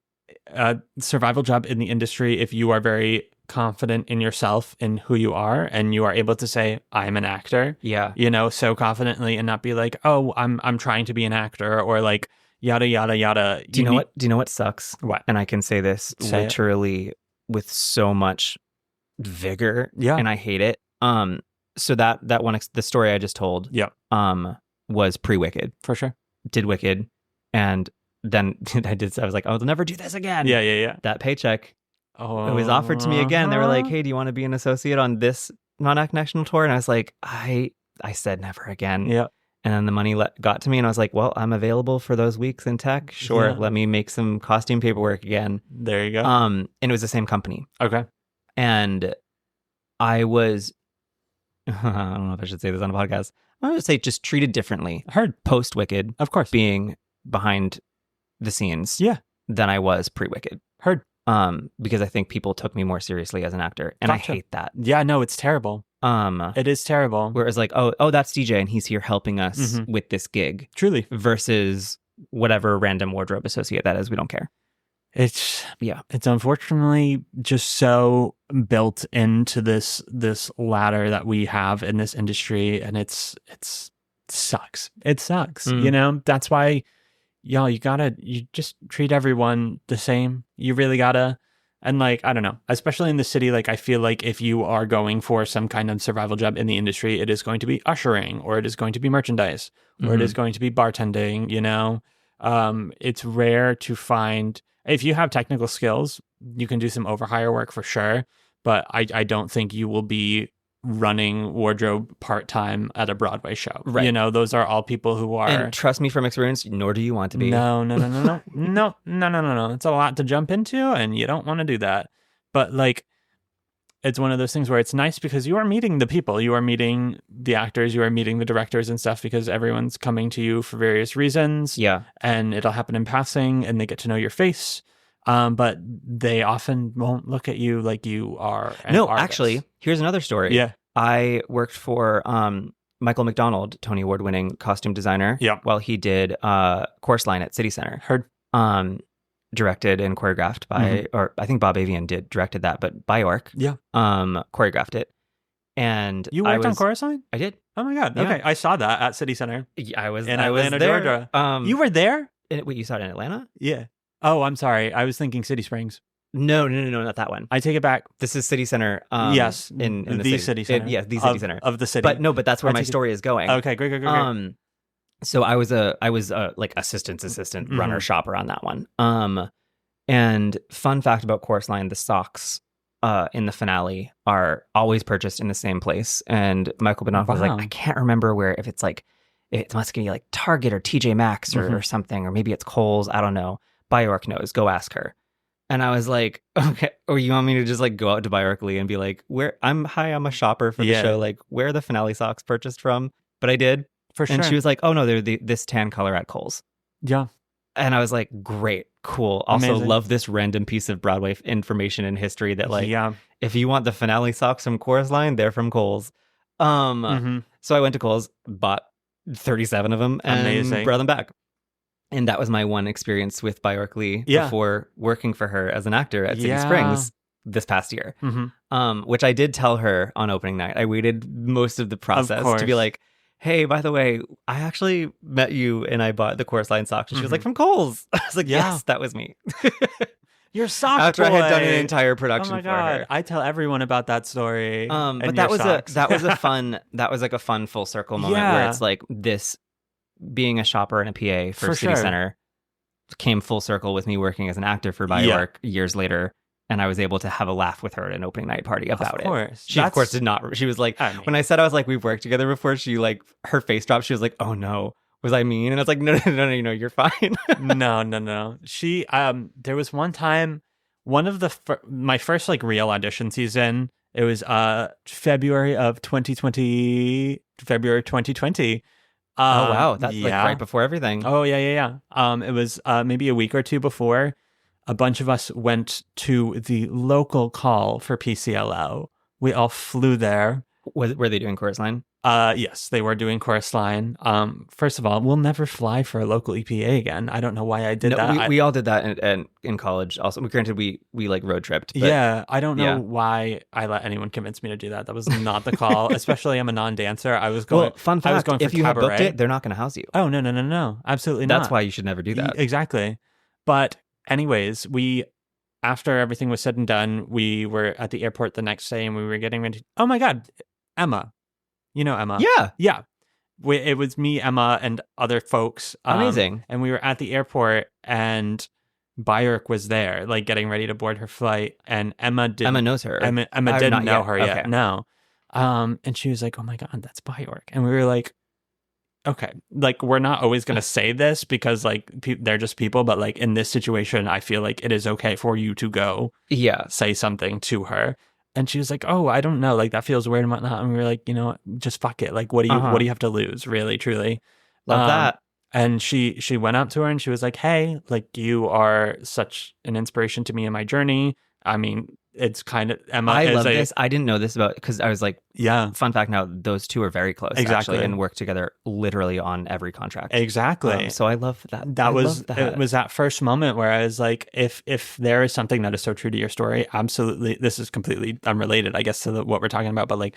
S1: survival job in the industry if you are very confident in yourself and who you are, and you are able to say, I'm an actor. Yeah. You know, so confidently, and not be like, oh, I'm trying to be an actor, or like, yada, yada, yada.
S2: Do you know what sucks?
S1: What?
S2: And I can say this literally with so much vigor. Yeah. And I hate it. So that one, the story I just told, was pre-Wicked.
S1: For sure.
S2: Did Wicked. And then I was like, I'll never do this again.
S1: Yeah.
S2: That paycheck. It was offered to me again. They were like, hey, do you want to be an associate on this non-act national tour? And I was like, I said never again.
S1: Yeah.
S2: And then the money got to me, and I was like, well, I'm available for those weeks in tech. Sure, let me make some costume paperwork again.
S1: There you go.
S2: And it was the same company.
S1: Okay.
S2: And I was, I don't know if I should say this on a podcast. I would say just treated differently.
S1: Heard.
S2: Post-Wicked.
S1: Of course.
S2: Being behind the scenes.
S1: Yeah.
S2: Than I was pre-Wicked.
S1: Heard.
S2: Because I think people took me more seriously as an actor. And gotcha. I hate that.
S1: Yeah, no, it's terrible. It is terrible.
S2: Where it's like, oh, that's DJ and he's here helping us with this gig.
S1: Truly.
S2: Versus whatever random wardrobe associate that is. We don't care.
S1: It's unfortunately just so built into this ladder that we have in this industry, and it sucks. It sucks. You know, that's why you just treat everyone the same. You really gotta. And like, I don't know, especially in the city, like I feel like if you are going for some kind of survival job in the industry, it is going to be ushering, or it is going to be merchandise, or it is going to be bartending, you know? It's rare to find, if you have technical skills, you can do some overhire work for sure. But I don't think you will be running wardrobe part-time at a Broadway show.
S2: Right.
S1: You know, those are all people who are...
S2: And trust me from experience, nor do you want to be.
S1: No. It's a lot to jump into, and you don't want to do that. But like, it's one of those things where it's nice because you are meeting the people, you are meeting the actors, you are meeting the directors and stuff, because everyone's coming to you for various reasons.
S2: Yeah.
S1: And it'll happen in passing, and they get to know your face. But they often won't look at you like you are an artist.
S2: Actually, here's another story.
S1: Yeah.
S2: I worked for Michael McDonald, Tony Award-winning costume designer, while he did Chorus Line at City Center.
S1: Heard.
S2: Directed and choreographed by, or I think Bob Avian directed that, but by Orc.
S1: Yeah.
S2: Choreographed it. And
S1: you worked on Chorus Line?
S2: I did.
S1: Oh my God. Yeah. Okay. I saw that at City Center.
S2: I was
S1: in Atlanta, Georgia. You were there?
S2: Wait, you saw it in Atlanta?
S1: Yeah. Oh, I'm sorry. I was thinking City Springs.
S2: No, not that one.
S1: I take it back.
S2: This is City Center.
S1: Yes,
S2: in
S1: the city center.
S2: The city center
S1: of the city.
S2: But that's where my story is going.
S1: Okay, great.
S2: So I was like assistant runner shopper on that one. And fun fact about Chorus Line, the socks in the finale are always purchased in the same place. And Michael Benoff was like, I can't remember where, if it's like, it must be like Target or TJ Maxx or something, or maybe it's Kohl's, I don't know. Bjork knows, go ask her. And I was like, okay, or you want me to just like go out to Bjork Lee and be like, I'm a shopper for the show, like where are the finale socks purchased from? But I did.
S1: For sure.
S2: And she was like, oh no, they're this tan color at Kohl's.
S1: Yeah.
S2: And I was like, great, cool. Also
S1: Amazing.
S2: love this random piece of Broadway information and history that like, if you want the finale socks from Chorus Line, they're from Kohl's. So I went to Kohl's, bought 37 of them and brought them back. And that was my one experience with Bjork Lee before working for her as an actor at City Springs this past year. Which I did tell her on opening night. I waited most of the process to be like, hey, by the way, I actually met you and I bought the Chorus Line socks. And she was like, from Kohl's. I was like, yes, that was me.
S1: Your sock
S2: After
S1: boy.
S2: I had done an entire production for her.
S1: I tell everyone about that story.
S2: But that was like a fun full circle moment where it's like this being a shopper and a PA for City Center came full circle with me working as an actor for Bjork years later. And I was able to have a laugh with her at an opening night party about it. She, of course, did not. She was like, when I said I was like, we've worked together before, she like, her face dropped. She was like, oh no, was I mean? And I was like, no, you're fine.
S1: No. She, there was one time, one of my first like real audition season, it was February 2020.
S2: Oh wow, that's like right before everything.
S1: Oh yeah. It was maybe a week or two before. A bunch of us went to the local call for PCLO. We all flew there.
S2: Were they doing Chorus Line?
S1: Yes, they were doing Chorus Line. First of all, we'll never fly for a local EPA again. I don't know why I did that.
S2: We all did that in college. Also, granted, we like road tripped. But,
S1: yeah, I don't know why I let anyone convince me to do that. That was not the call. Especially, I'm a non-dancer. I was going.
S2: Well, fun fact:
S1: I was going for
S2: if you
S1: cabaret.
S2: have booked it, they're not going to house you.
S1: Oh no, absolutely not.
S2: That's why you should never do that.
S1: Exactly. But anyways, after everything was said and done, we were at the airport the next day and we were getting ready. Oh my God, Emma. You know Emma. Yeah. It was me, Emma, and other folks.
S2: Amazing.
S1: And we were at the airport and Bjork was there, like getting ready to board her flight. And Emma
S2: knows her.
S1: Emma didn't know her yet. No. And she was like, oh my God, that's Bjork. And we were like, okay, like we're not always going to say this because like they're just people, but like in this situation, I feel like it is okay for you to go say something to her. And she was like, oh, I don't know, like that feels weird and whatnot. And we were like, you know, just fuck it. Like, what do you have to lose, really, truly?
S2: Love that.
S1: And she went up to her and she was like, hey, like you are such an inspiration to me in my journey. I mean, it's kind of Emma.
S2: I love this. I didn't know this about because I was like,
S1: yeah.
S2: Fun fact now, those two are very close,
S1: exactly,
S2: actually, and work together literally on every contract.
S1: Exactly.
S2: So I love that.
S1: It was that first moment where I was like, if there is something that is so true to your story, absolutely, this is completely unrelated, I guess, to what we're talking about, but like,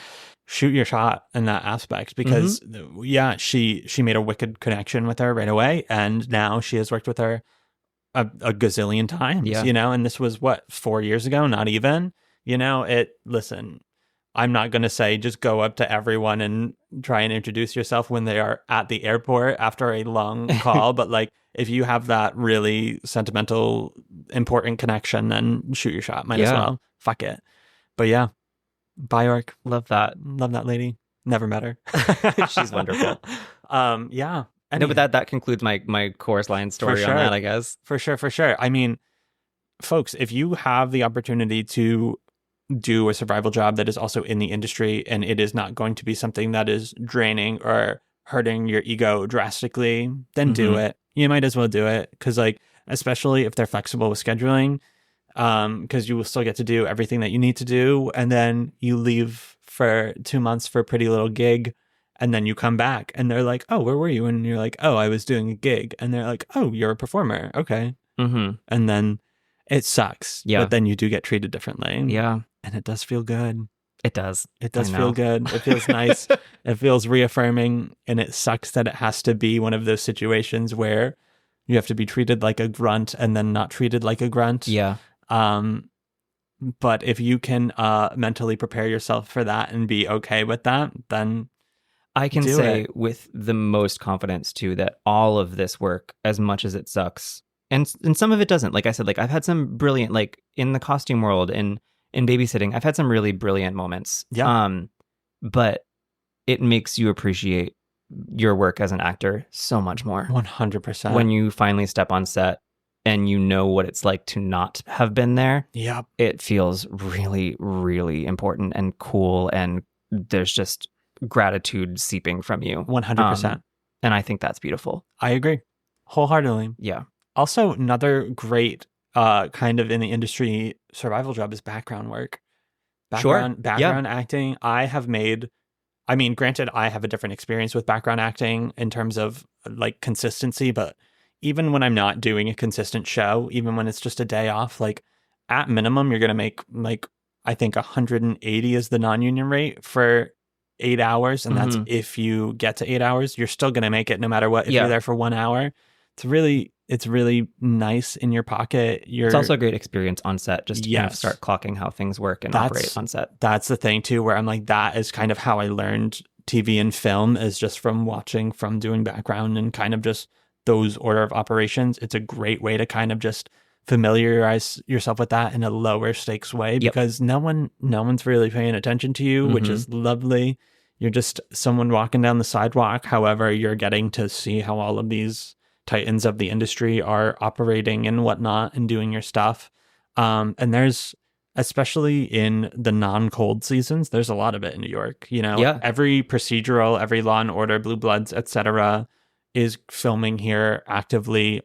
S1: shoot your shot in that aspect because she made a wicked connection with her right away, and now she has worked with her a gazillion times,
S2: Yeah.
S1: you know, and this was 4 years ago, not even, you know, listen, I'm not going to say just go up to everyone and try and introduce yourself when they are at the airport after a long call. But like, if you have that really sentimental, important connection, then shoot your shot. Might as well. Fuck it. But yeah, Bjork.
S2: Love that.
S1: Love that lady. Never met her.
S2: She's wonderful.
S1: Yeah.
S2: No, but that concludes my chorus line story on that, I guess.
S1: For sure. I mean, folks, if you have the opportunity to do a survival job that is also in the industry and it is not going to be something that is draining or hurting your ego drastically, then do it. You might as well do it, because like, especially if they're flexible with scheduling, because you will still get to do everything that you need to do, and then you leave for 2 months for a pretty little gig, and then you come back and they're like, oh, where were you? And you're like, oh, I was doing a gig. And they're like, oh, you're a performer. Okay. And then it sucks. Yeah. But then you do get treated differently.
S2: Yeah.
S1: And it does feel good.
S2: It does.
S1: It does feel good. It feels nice. It feels reaffirming. And it sucks that it has to be one of those situations where you have to be treated like a grunt and then not treated like a grunt.
S2: Yeah.
S1: But if you can mentally prepare yourself for that and be okay with that, then
S2: I can say with the most confidence too that all of this work, as much as it sucks, and some of it doesn't. Like I said, like I've had some brilliant, like in the costume world and in babysitting, I've had some really brilliant moments. Yeah. But it makes you appreciate your work as an actor so much more.
S1: 100%.
S2: When you finally step on set and you know what it's like to not have been there.
S1: Yeah.
S2: It feels really, really important and cool, and there's just gratitude seeping from you.
S1: 100%.
S2: And I think that's beautiful.
S1: I agree wholeheartedly.
S2: Yeah.
S1: Also, another great kind of in the industry survival job is background work. Background acting. Granted, I have a different experience with background acting in terms of like consistency, but even when I'm not doing a consistent show, even when it's just a day off, like at minimum, you're going to make like, I think 180 is the non-union rate for 8 hours. And that's if you get to 8 hours, you're still going to make it no matter what. If you're there for 1 hour, it's really nice in your pocket. It's
S2: also a great experience on set, just to kind of start clocking how things work and operate on set.
S1: That's the thing too, where I'm like, that is kind of how I learned TV and film, is just from doing background and kind of just those order of operations. It's a great way to kind of just familiarize yourself with that in a lower stakes way, because no one's really paying attention to you, which is lovely. You're just someone walking down the sidewalk. However, you're getting to see how all of these titans of the industry are operating and whatnot and doing your stuff. And there's, especially in the non-cold seasons, there's a lot of it in New York. You know, every procedural, every Law and Order, Blue Bloods, etc., is filming here actively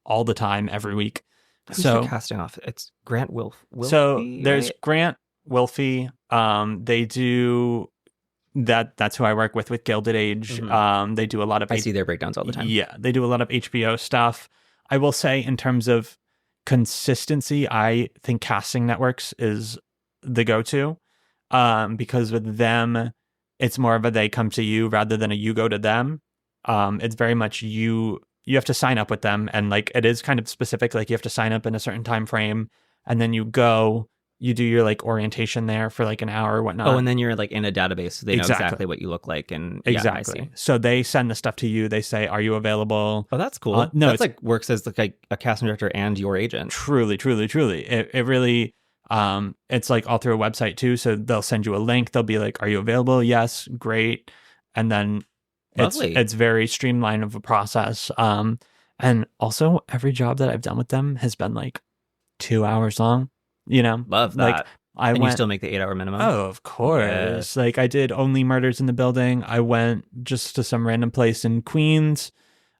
S1: all the time, every week.
S2: Who's the casting off? It's Grant Wilfie.
S1: So there's Grant Wilfie. They do that. That's who I work with Gilded Age. They do a lot of.
S2: I see their breakdowns all the time.
S1: Yeah, they do a lot of HBO stuff. I will say, in terms of consistency, I think Casting Networks is the go-to, because with them, it's more of a they come to you rather than a you go to them. It's very much you have to sign up with them, and like it is kind of specific, like you have to sign up in a certain time frame, and then you do your like orientation there for like an hour or whatnot.
S2: Oh, and then you're like in a database, so they know exactly what you look like. And
S1: exactly. So they send the stuff to you. They say, are you available?
S2: Oh, that's cool. No, that's like works as like a casting director and your agent.
S1: Truly. It really, it's like all through a website too. So they'll send you a link. They'll be like, are you available? Yes. Great. And then it's very streamlined of a process. And also every job that I've done with them has been like 2 hours long. You know,
S2: love that.
S1: Like
S2: you still make the 8 hour minimum?
S1: Oh, of course. Yeah. Like I did Only Murders in the Building. I went just to some random place in Queens.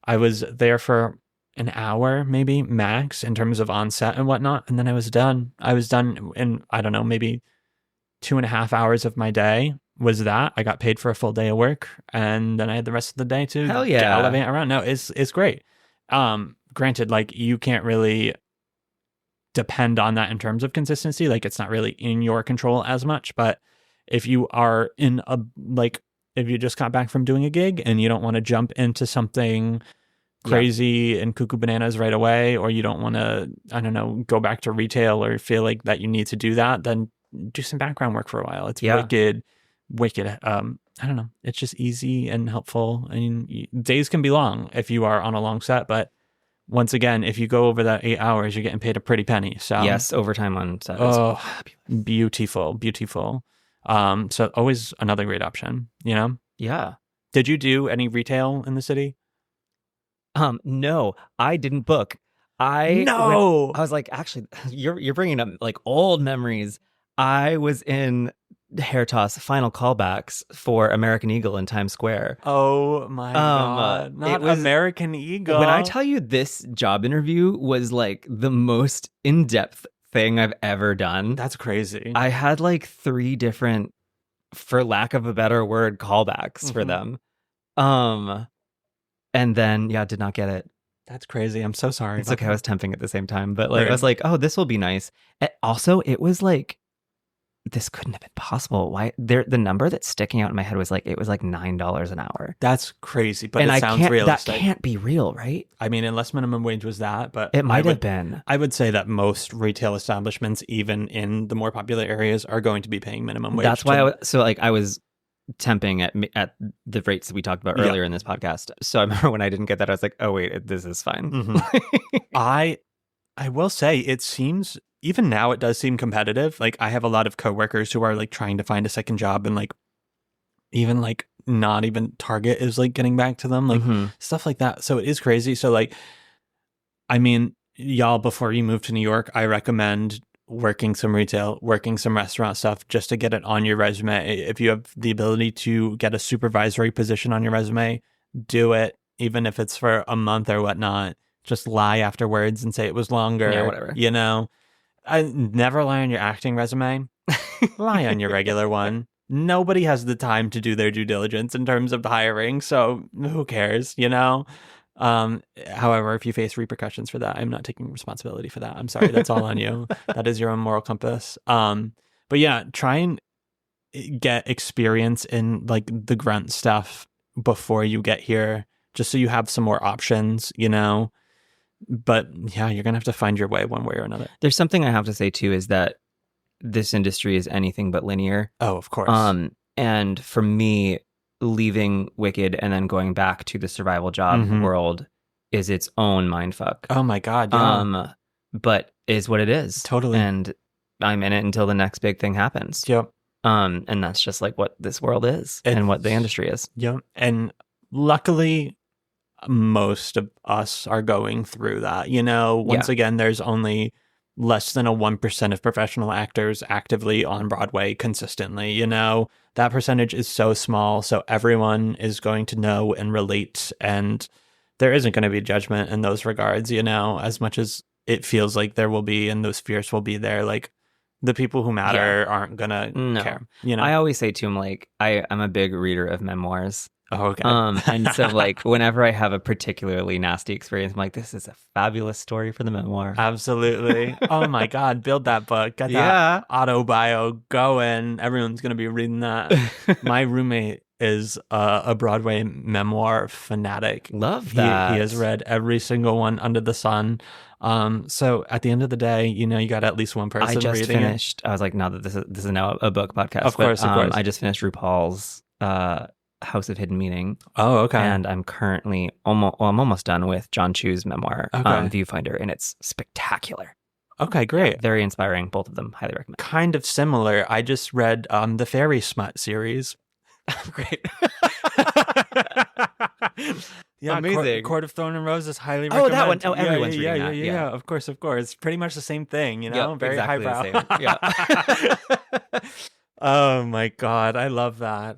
S1: I was there for an hour, maybe max, in terms of on set and whatnot. And then I was done. In, I don't know, maybe 2.5 hours of my day was that. I got paid for a full day of work. And then I had the rest of the day to gallivant around. No, it's great. Granted, like you can't really depend on that in terms of consistency. Like it's not really in your control as much, but if you are if you just got back from doing a gig and you don't want to jump into something crazy and cuckoo bananas right away, or you don't want to, I don't know, go back to retail or feel like that you need to do that, then do some background work for a while. It's wicked. I don't know. It's just easy and helpful. I mean, days can be long if you are on a long set, but once again, if you go over that 8 hours, you're getting paid a pretty penny. So
S2: yes, overtime on set.
S1: Oh, beautiful. So always another great option, you know?
S2: Yeah.
S1: Did you do any retail in the city?
S2: No, I didn't book. I was like, actually, you're bringing up like old memories. I was in Hair Toss final callbacks for American Eagle in Times Square.
S1: Oh my God. Not American Eagle.
S2: When I tell you this job interview was like the most in-depth thing I've ever done.
S1: That's crazy.
S2: I had like 3 different, for lack of a better word, callbacks for them. And then, did not get it.
S1: That's crazy. I'm so sorry.
S2: It's okay. I was temping at the same time, but like, I was like, oh, this will be nice. And also, it was like, this couldn't have been possible. Why? The number that's sticking out in my head was like, it was like $9 an hour.
S1: That's crazy, but it sounds realistic.
S2: That can't be real, right?
S1: I mean, unless minimum wage was that, but
S2: it might have been.
S1: I would say that most retail establishments, even in the more popular areas, are going to be paying minimum wage.
S2: That's why I was temping at the rates that we talked about earlier in this podcast. So I remember when I didn't get that, I was like, oh wait, this is fine.
S1: Mm-hmm. I will say it seems, even now it does seem competitive. Like I have a lot of coworkers who are like trying to find a second job, and like even like not even Target is like getting back to them, like stuff like that. So it is crazy. So like, I mean, y'all, before you move to New York, I recommend working some retail, working some restaurant stuff just to get it on your resume. If you have the ability to get a supervisory position on your resume, do it, even if it's for a month or whatnot. Just lie afterwards and say it was longer.
S2: Yeah, whatever.
S1: You know, I never lie on your acting resume. Lie on your regular one. Nobody has the time to do their due diligence in terms of hiring, so who cares, you know? However, if you face repercussions for that, I'm not taking responsibility for that. I'm sorry, that's all on you. That is your own moral compass. But yeah, try and get experience in like the grunt stuff before you get here, just so you have some more options, you know? But yeah, you're going to have to find your way one way or another.
S2: There's something I have to say too, is that this industry is anything but linear.
S1: Oh, of course.
S2: And for me, leaving Wicked and then going back to the survival job world is its own mindfuck.
S1: Oh my God. Yeah.
S2: But is what it is.
S1: Totally.
S2: And I'm in it until the next big thing happens.
S1: Yep.
S2: And that's just like what this world is and what the industry is.
S1: Yep. And luckily, most of us are going through that. You know, once again, there's only less than a 1% of professional actors actively on Broadway consistently. You know, that percentage is so small. So everyone is going to know and relate. And there isn't going to be judgment in those regards, you know, as much as it feels like there will be, and those fears will be there. Like, the people who matter aren't going to care. You know,
S2: I always say to him, like, I'm a big reader of memoirs.
S1: Oh, okay.
S2: And so like whenever I have a particularly nasty experience, I'm like, this is a fabulous story for the memoir.
S1: Absolutely. Oh my God, build that book. Get that auto bio going. Everyone's going to be reading that. My roommate is a Broadway memoir fanatic.
S2: Love that.
S1: He has read every single one under the sun. So at the end of the day, you know, you got at least one person reading it.
S2: I just finished. I was like, now that this is now a book podcast.
S1: Of course.
S2: I just finished RuPaul's House of Hidden Meaning.
S1: Oh, okay.
S2: And I'm currently I'm almost done with John Chu's memoir, Viewfinder, and it's spectacular.
S1: Okay, great.
S2: Very inspiring. Both of them, highly recommend.
S1: Kind of similar. I just read the Fairy Smut series.
S2: Great.
S1: Yeah,
S2: amazing.
S1: Court of Thorn and Roses, highly recommend.
S2: Oh, that one. Oh, everyone's reading that.
S1: Yeah, of course. Pretty much the same thing, you know?
S2: Yep,
S1: very
S2: exactly
S1: highbrow. Yeah. Oh my God, I love that.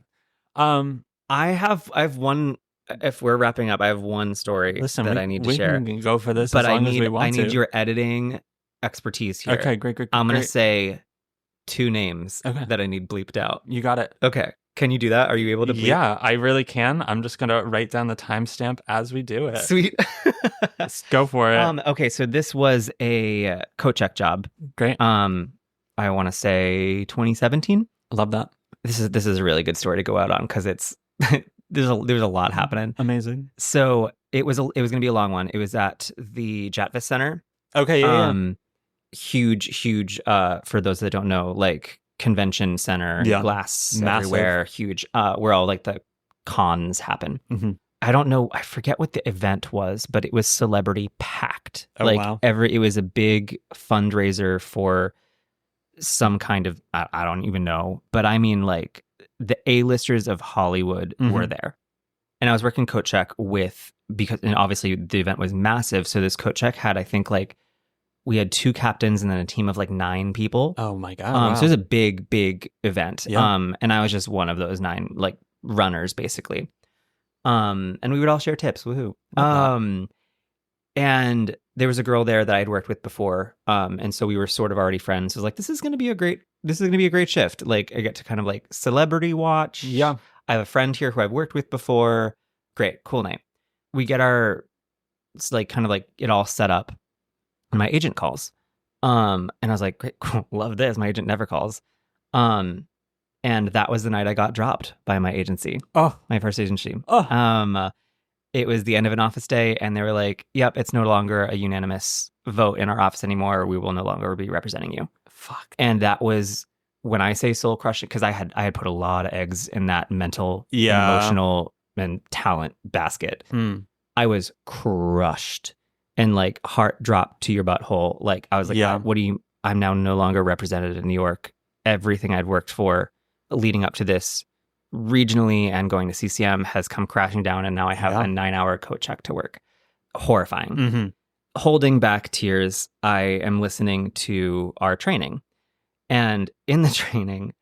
S2: I have one. If we're wrapping up, I have one story that I need to share.
S1: We can go for this,
S2: but
S1: as long as we want to.
S2: I need your editing expertise here.
S1: Okay, great.
S2: I'm gonna say 2 names that I need bleeped out.
S1: You got it.
S2: Okay. Can you do that? Are you able to bleep?
S1: Yeah, I really can. I'm just gonna write down the timestamp as we do it.
S2: Sweet.
S1: Let's go for it.
S2: Okay, so this was a coat check job.
S1: Great.
S2: I want to say 2017.
S1: Love that.
S2: This is a really good story to go out on because it's there's a lot happening.
S1: Amazing.
S2: So It was going to be a long one. It was at the Jatvis Center.
S1: Okay, yeah.
S2: Huge. For those that don't know, like convention center, glass
S1: massive.
S2: Everywhere, huge. Where all like the cons happen.
S1: Mm-hmm.
S2: I don't know. I forget what the event was, but it was celebrity packed.
S1: Oh, wow.
S2: It was a big fundraiser for some kind of, I don't even know, but I mean like the A-listers of Hollywood were there. And I was working coat check and obviously the event was massive. So this coat check had, I think like, we had 2 captains and then a team of like 9 people.
S1: Oh my God. Wow.
S2: So it was a big event.
S1: Yeah.
S2: And I was just one of those 9 like runners basically. And we would all share tips. Woohoo. And there was a girl there that I'd worked with before. And so we were sort of already friends. So I was like, this is going to be a great shift. Like I get to kind of like celebrity watch.
S1: Yeah.
S2: I have a friend here who I've worked with before. Great. Cool night. We get it's like kind of like it all set up and my agent calls. And I was like, great, cool, love this. My agent never calls. And that was the night I got dropped by my agency.
S1: Oh,
S2: my first agency.
S1: Oh,
S2: it was the end of an office day and they were like, yep, it's no longer a unanimous vote in our office anymore. We will no longer be representing you.
S1: Fuck.
S2: And that was when I say soul crushing, because I had put a lot of eggs in that mental, emotional, and talent basket. I was crushed and like heart dropped to your butthole. Like I was like, I'm now no longer represented in New York. Everything I'd worked for leading up to this regionally and going to CCM has come crashing down. And now I have a 9-hour coat check to work. Horrifying. Holding back tears, I am listening to our training. And in the training,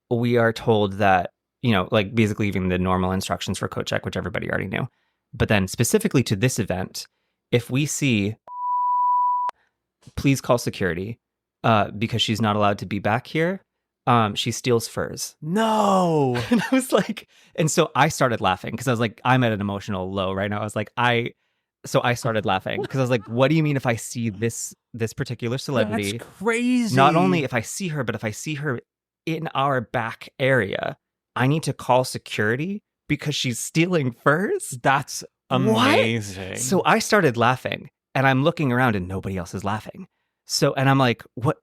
S2: we are told that, you know, like basically even the normal instructions for coat check, which everybody already knew. But then specifically to this event, if we see, please call security because she's not allowed to be back here. She steals furs.
S1: No.
S2: And I was like, and so I started laughing because I was like, I'm at an emotional low right now. I was like, so I started laughing because I was like, what do you mean if I see this particular celebrity?
S1: That's crazy.
S2: Not only if I see her, but if I see her in our back area, I need to call security because she's stealing furs?
S1: That's amazing.
S2: What? So I started laughing and I'm looking around and nobody else is laughing. And I'm like, what?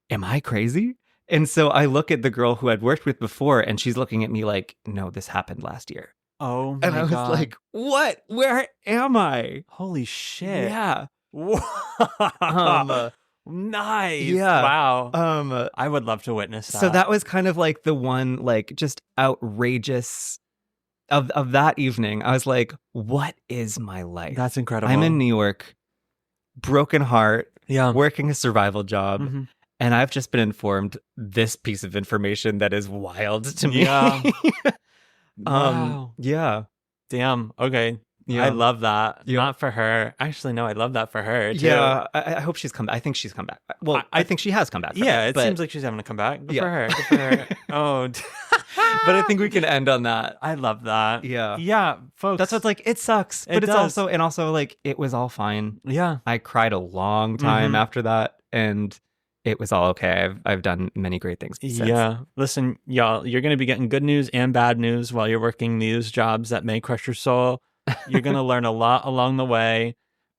S2: Am I crazy? And so I look at the girl who I'd worked with before and she's looking at me like, no, this happened last year.
S1: Oh my God.
S2: And I was like, what? Where am I?
S1: Holy shit.
S2: Yeah.
S1: Nice.
S2: Yeah.
S1: Wow. I would love to witness that.
S2: So that was kind of like the one, like just outrageous of that evening. I was like, what is my life?
S1: That's incredible.
S2: I'm in New York, broken heart,
S1: yeah,
S2: working a survival job. And I've just been informed this piece of information that is wild to me.
S1: Yeah. Wow.
S2: Yeah.
S1: Damn. Okay. Yeah. I love that. Yeah. Not for her. Actually, no, I love that for her too.
S2: Yeah. I hope she's come back. I think she's come back. Well, I think she has come back.
S1: Yeah. It seems like she's having to come back. Good for her. Good for her. Oh.
S2: But I think we can end on that.
S1: I love that.
S2: Yeah.
S1: Yeah, folks.
S2: That's what's like, it sucks. But it's also like, it was all fine.
S1: Yeah.
S2: I cried a long time after that. And it was all okay. I've done many great things since.
S1: Yeah. Listen, y'all, you're going to be getting good news and bad news while you're working these jobs that may crush your soul. You're going to learn a lot along the way.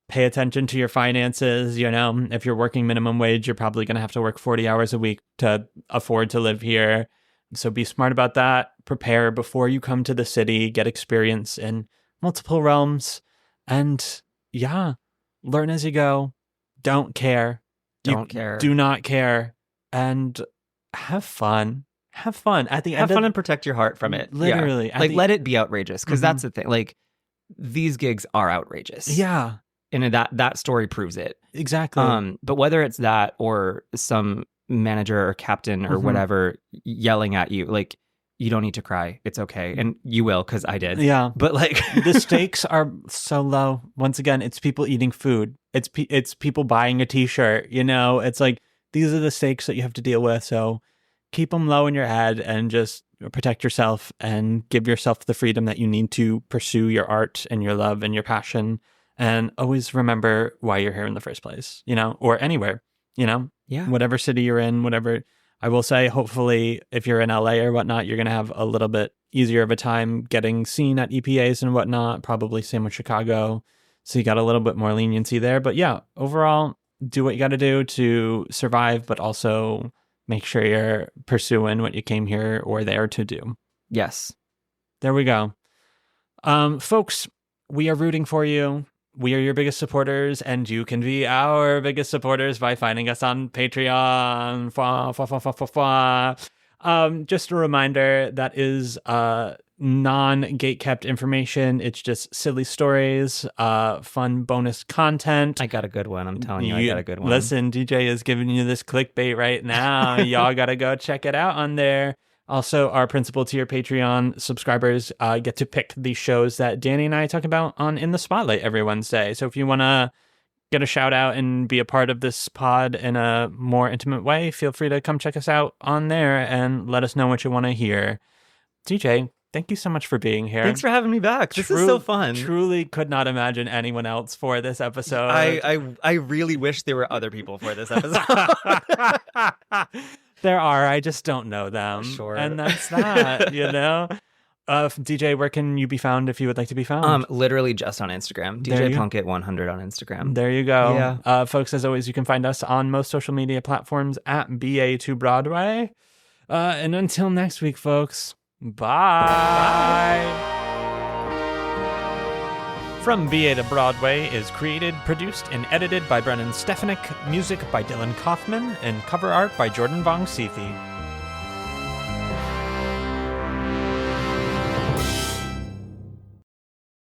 S1: Pay attention to your finances. You know, if you're working minimum wage, you're probably going to have to work 40 hours a week to afford to live here. So be smart about that. Prepare before you come to the city. Get experience in multiple realms. And yeah, learn as you go. Don't care. Do not care. And have fun. Have fun. At the end,
S2: have fun and protect your heart from it.
S1: Literally.
S2: Yeah. Like, let it be outrageous. Because that's the thing. Like, these gigs are outrageous.
S1: Yeah.
S2: And that story proves it.
S1: Exactly.
S2: But whether it's that or some manager or captain or whatever yelling at you, like, you don't need to cry. It's okay. And you will, because I did.
S1: Yeah.
S2: But like
S1: the stakes are so low. Once again, it's people eating food. It's people buying a t-shirt, you know, it's like, these are the stakes that you have to deal with. So keep them low in your head and just protect yourself and give yourself the freedom that you need to pursue your art and your love and your passion. And always remember why you're here in the first place, you know, or anywhere, you know,
S2: yeah,
S1: whatever city you're in, whatever. I will say, hopefully, if you're in LA or whatnot, you're going to have a little bit easier of a time getting seen at EPAs and whatnot. Probably same with Chicago. So you got a little bit more leniency there. But yeah, overall, do what you got to do to survive, but also make sure you're pursuing what you came here or there to do.
S2: Yes.
S1: There we go. Folks, we are rooting for you. We are your biggest supporters, and you can be our biggest supporters by finding us on Patreon. Just a reminder, that is non-gatekept information. It's just silly stories, fun bonus content.
S2: I got a good one. I'm telling you, I got a good one.
S1: Listen, DJ is giving you this clickbait right now. Y'all got to go check it out on there. Also, our principal tier Patreon subscribers get to pick the shows that Danny and I talk about on In the Spotlight every Wednesday. So if you want to get a shout out and be a part of this pod in a more intimate way, feel free to come check us out on there and let us know what you want to hear. DJ, thank you so much for being here.
S2: Thanks for having me back. This is so fun.
S1: Truly could not imagine anyone else for this episode.
S2: I really wish there were other people for this episode.
S1: There are. I just don't know them.
S2: Sure.
S1: And that's that, you know? DJ, where can you be found if you would like to be found?
S2: Literally just on Instagram. DJ Plunkett 100 on Instagram.
S1: There you go.
S2: Yeah.
S1: Folks, as always, you can find us on most social media platforms at BA2Broadway. And until next week, folks, bye. From BA to Broadway is created, produced, and edited by Brennan Stefanik, music by Dylan Kaufman, and cover art by Jordan Vongsithi.